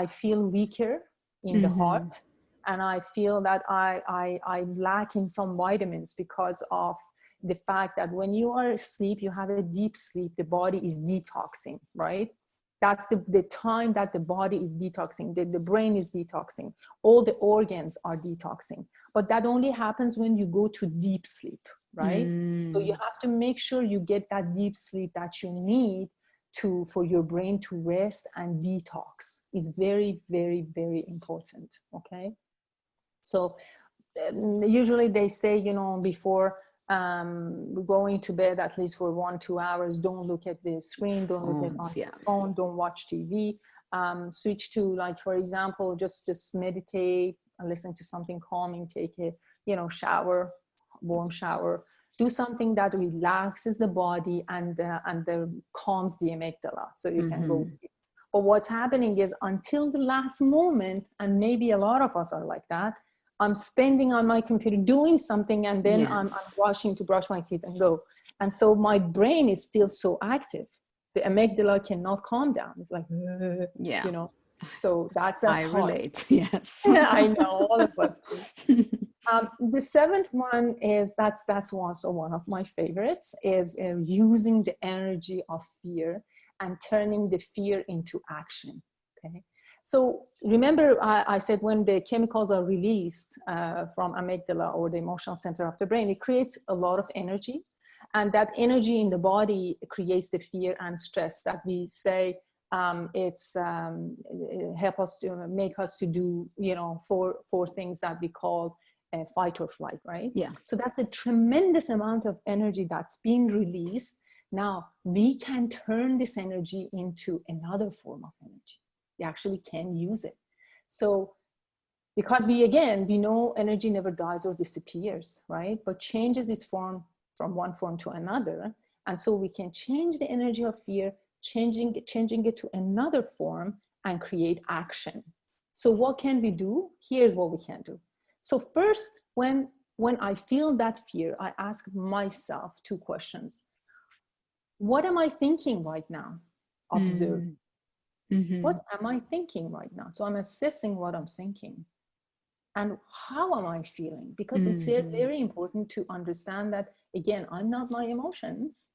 I feel weaker in the heart, Mm-hmm. and I feel that I'm lacking some vitamins because of the fact that when you are asleep, you have a deep sleep, the body is detoxing, right? That's the time that the body is detoxing, the brain is detoxing, all the organs are detoxing. But that only happens when you go to deep sleep, right? So you Mm. have to make sure you get that deep sleep that you need for your brain to rest and detox. Is very, very, very important. Okay. So usually they say, before going to bed, at least for 1-2 hours, don't look at the screen, don't look at on Phones, your yeah. phone, don't watch TV. Switch to, like, for example, just meditate, listen to something calming, take a shower, warm shower, do something that relaxes the body and calms the amygdala, so you can go Mm-hmm. sleep. But what's happening is, until the last moment, and maybe a lot of us are like that, I'm spending on my computer doing something, and then I'm Yes. rushing to brush my teeth and go. And so my brain is still so active. The amygdala cannot calm down. It's like, Yeah. so that's I hard. relate. Yes. I know, all of us do. The seventh one is, that's also one of my favorites, is using the energy of fear and turning the fear into action. Okay. So remember, I said when the chemicals are released from amygdala, or the emotional center of the brain, it creates a lot of energy. And that energy in the body creates the fear and stress that we say it's help us to make us to do, four things that we call fight or flight, right? Yeah. So that's a tremendous amount of energy that's being released. Now we can turn this energy into another form of energy. We actually can use it. So because we know energy never dies or disappears, right? But changes its form from one form to another. And so we can change the energy of fear, changing it to another form, and create action. So what can we do? Here's what we can do. So first, when I feel that fear, I ask myself two questions. What am I thinking right now? Observe. Mm. Mm-hmm. What am I thinking right now? So I'm assessing what I'm thinking. And how am I feeling? Because it's Mm-hmm. very important to understand that, again, I'm not my emotions.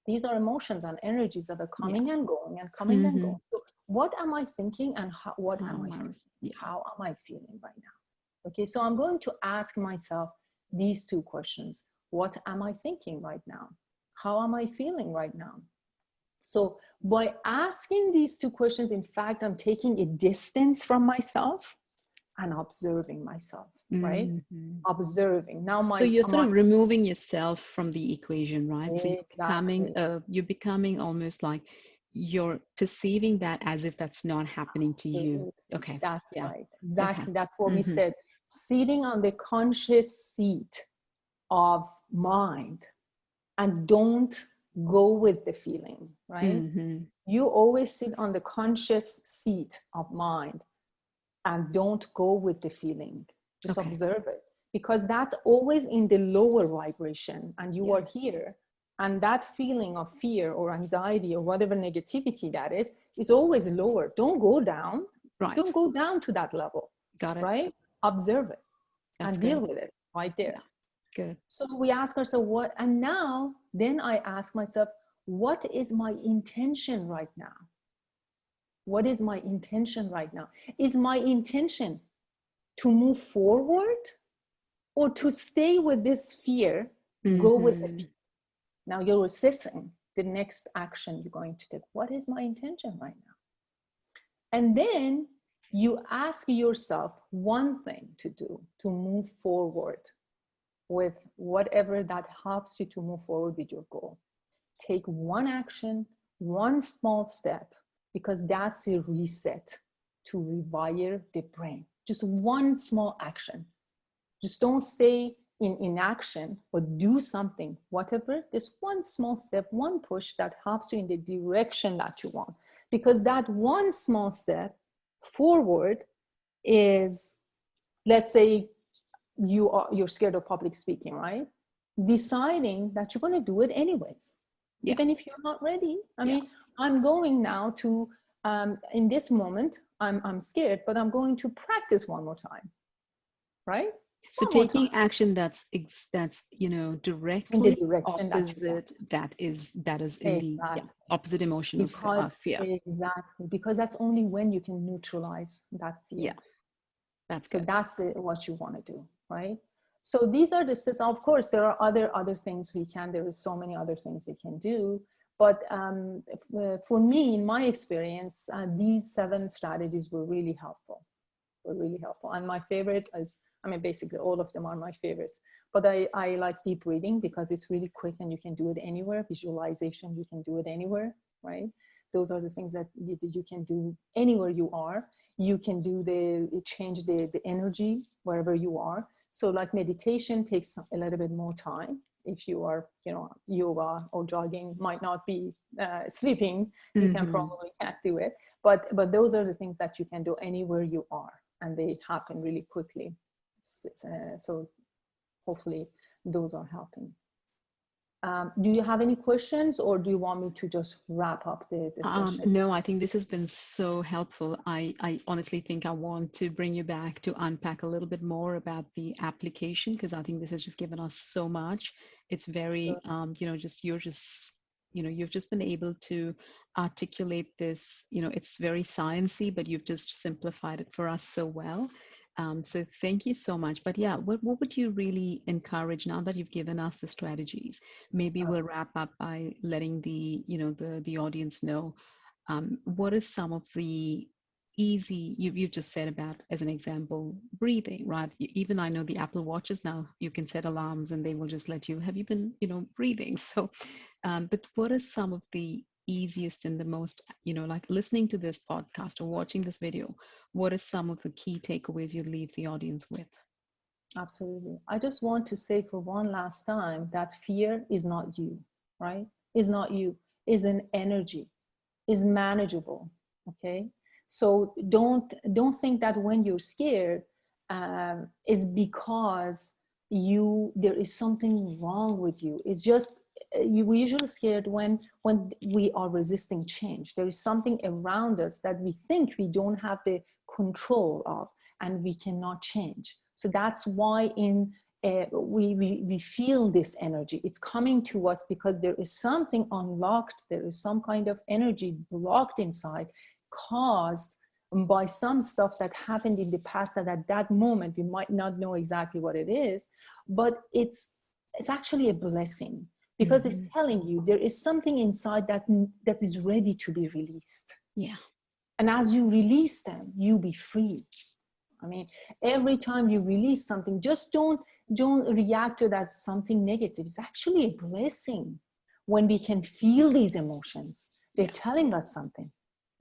These are emotions and energies that are Yeah. coming and going and coming and Mm-hmm. going. So what am I thinking, and what am How I I feeling? was, yeah. How am I feeling right now? Okay, so I'm going to ask myself these two questions. What am I thinking right now? How am I feeling right now? So by asking these two questions, in fact, I'm taking a distance from myself and observing myself, right? Mm-hmm. Observing. Now So you're sort of removing yourself from the equation, right? So exactly. you're becoming almost like you're perceiving that as if that's not happening to you. Absolutely. Okay. That's Yeah. right. Okay. Exactly. That's what we Mm-hmm. said. Sitting on the conscious seat of mind, and don't go with the feeling, right? Mm-hmm. You always sit on the conscious seat of mind and don't go with the feeling. Just Okay. observe it, because that's always in the lower vibration, and you Yeah. are here. And that feeling of fear or anxiety or whatever negativity that is always lower. Don't go down. Right. Don't go down to that level, Got it. right? Observe it That's and deal good. with it right there. Yeah. Good. So we ask ourselves what, and now then I ask myself, what is my intention right now? What is my intention right now? Is my intention to move forward, or to stay with this fear, go with the Mm-hmm. fear? Now you're assessing the next action you're going to take. What is my intention right now? And then you ask yourself one thing to do to move forward with whatever that helps you to move forward with your goal. Take one action, one small step, because that's a reset to rewire the brain. Just one small action. Just don't stay in inaction, but do something, whatever, just one small step, one push that helps you in the direction that you want. Because that one small step forward is, let's say you're scared of public speaking, right? Deciding that you're going to do it anyways, even if you're not ready. I mean, I'm going now to, in this moment, I'm scared, but I'm going to practice one more time, right? So taking action that's directly opposite, that is in the opposite emotion of fear. Exactly, because that's only when you can neutralize that fear. Yeah, that's good. So that's what you want to do, right? So these are the steps. Of course, there are other things there is so many other things we can do. But for me, in my experience, these 7 strategies were really helpful. And my favorite is, basically all of them are my favorites, but I like deep breathing because it's really quick and you can do it anywhere. Visualization, you can do it anywhere, right? Those are the things that you can do anywhere you are. You can change the energy wherever you are. So like meditation takes a little bit more time. If you are, yoga or jogging, might not be sleeping, you can probably can't do it. But those are the things that you can do anywhere you are, and they happen really quickly. So hopefully those are helping. Do you have any questions, or do you want me to just wrap up the session? No, I think this has been so helpful. I honestly think I want to bring you back to unpack a little bit more about the application, because I think this has just given us so much. It's very, you've just been able to articulate this, it's very sciencey, but you've just simplified it for us so well. So thank you so much. But yeah, what would you really encourage now that you've given us the strategies? Maybe we'll wrap up by letting the audience know what is some of the easy, you've just said about, as an example, breathing, right? Even I know the Apple Watches now, you can set alarms and they will just let you, have you been, breathing? So, but what are some of the easiest and the most, like listening to this podcast or watching this video, what are some of the key takeaways you'd leave the audience with? Absolutely. I just want to say for one last time that fear is not you, right? Is not you, is an energy, is manageable. Okay. So don't think that when you're scared is because there is something wrong with you. It's just, we're usually scared when we are resisting change. There is something around us that we think we don't have the control of and we cannot change. So that's why we feel this energy. It's coming to us because there is something unlocked. There is some kind of energy blocked inside, caused by some stuff that happened in the past, that at that moment we might not know exactly what it is, but it's actually a blessing, because it's telling you there is something inside that is ready to be released. Yeah. And as you release them, you be free. I mean, every time you release something, just don't react to it as something negative. It's actually a blessing when we can feel these emotions. They're telling us something.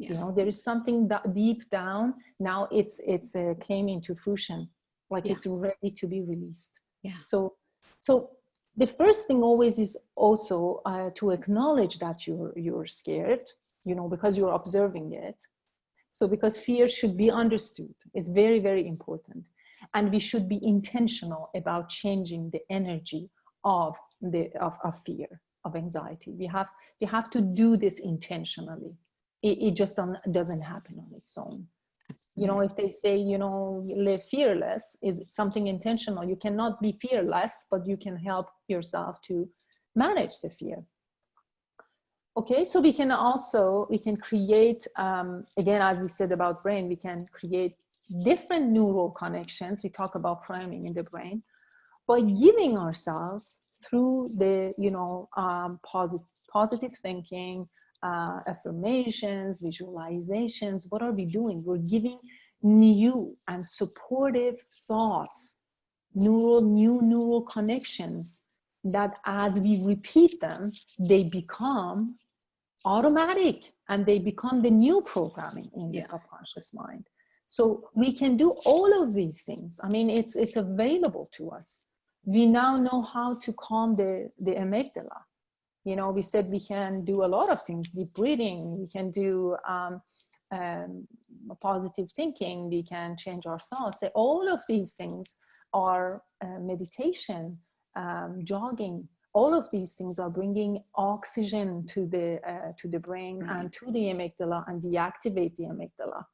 Yeah. There is something that deep down. Now it's came into fruition, like it's ready to be released. Yeah. So the first thing always is also to acknowledge that you're scared, because you're observing it. So because fear should be understood, it's very, very important. And we should be intentional about changing the energy of fear, of anxiety. We have to do this intentionally. It just doesn't happen on its own. Absolutely. If they say, live fearless, is something intentional. You cannot be fearless, but you can help yourself to manage the fear. Okay, so we can create, again, as we said about brain, we can create different neural connections. We talk about priming in the brain by giving ourselves through the, positive thinking, affirmations, visualizations. What are we doing? We're giving new and supportive thoughts, new neural connections that as we repeat them, they become automatic and they become the new programming in the subconscious mind. So we can do all of these things. I mean, it's available to us. we now know how to calm the amygdala. You know, we said we can do a lot of things, deep breathing, we can do positive thinking, we can change our thoughts. All of these things are meditation, jogging. All of these things are bringing oxygen to the brain and to the amygdala and deactivate the amygdala,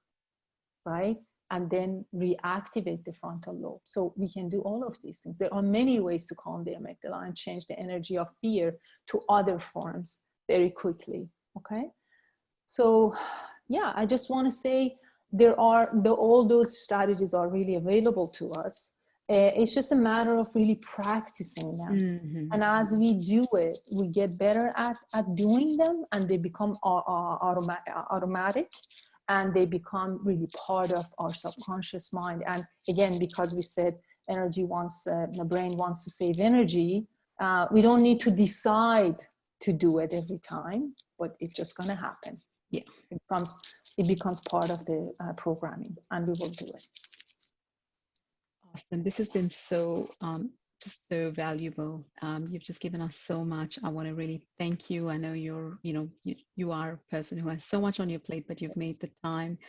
right? And then reactivate the frontal lobe. So we can do all of these things. There are many ways to calm the amygdala and change the energy of fear to other forms very quickly, okay? So yeah, I just want to say all those strategies are really available to us. It's just a matter of really practicing them. Mm-hmm. And as we do it, we get better at doing them, and they become automatic, and they become really part of our subconscious mind. And again, because we said the brain wants to save energy, we don't need to decide to do it every time, but it's just going to happen. Yeah, it becomes part of the programming, and we will do it. Awesome. This has been so just so valuable. You've just given us so much. I want to really thank you. I know you are a person who has so much on your plate, but you've made the time.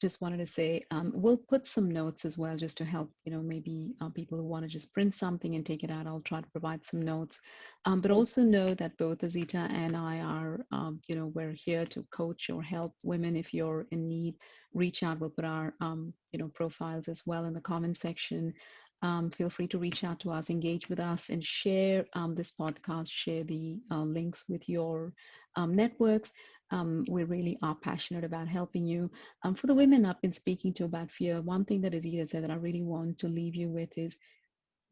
Just wanted to say, we'll put some notes as well, just to help, maybe people who want to just print something and take it out. I'll try to provide some notes, but also know that both Azita and I are, we're here to coach or help women. If you're in need, reach out. We'll put our, profiles as well in the comment section. Feel free to reach out to us, engage with us, and share this podcast, share the links with your networks. We really are passionate about helping you. For the women I've been speaking to about fear, one thing that Azita said that I really want to leave you with is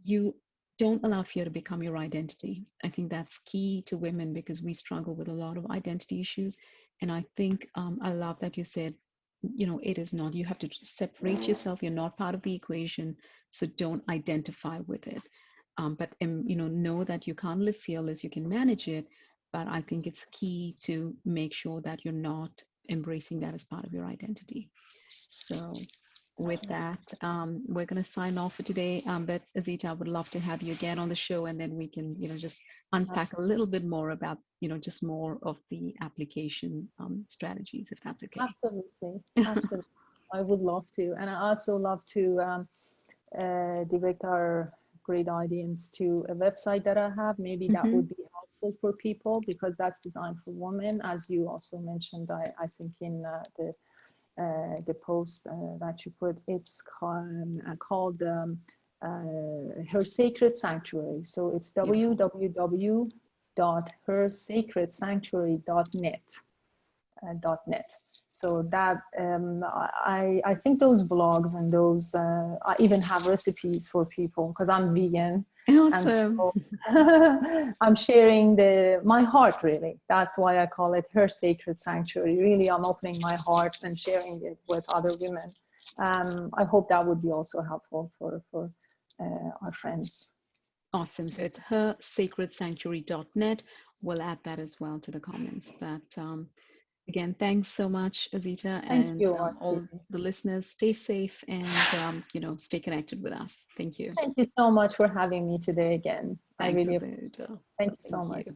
you don't allow fear to become your identity. I think that's key to women because we struggle with a lot of identity issues. And I think I love that you said, it is not, you have to separate yourself. You're not part of the equation. So don't identify with it. But know that you can't live fearless. You can manage it. But I think it's key to make sure that you're not embracing that as part of your identity. So with that, we're going to sign off for today. But Azita, I would love to have you again on the show, and then we can, just unpack a little bit more about, just more of the application strategies, if that's okay. Absolutely. I would love to. And I also love to direct our great audience to a website that I have. Maybe that would be helpful for people, because that's designed for women, as you also mentioned. I think in the post that you put, it's called Her Sacred Sanctuary. So it's www.hersacredsanctuary.net. So that I think those blogs and those I even have recipes for people, because I'm vegan. Awesome. So, I'm sharing my heart, really. That's why I call it Her Sacred Sanctuary. Really, I'm opening my heart and sharing it with other women. I hope that would be also helpful for our friends. Awesome. So it's hersacredsanctuary.net. We'll add that as well to the comments. But again, thanks so much, Azita. Thank you, all the listeners, stay safe and, stay connected with us. Thank you. Thank you so much for having me today again. Thanks, I really Azita. Thank you so much.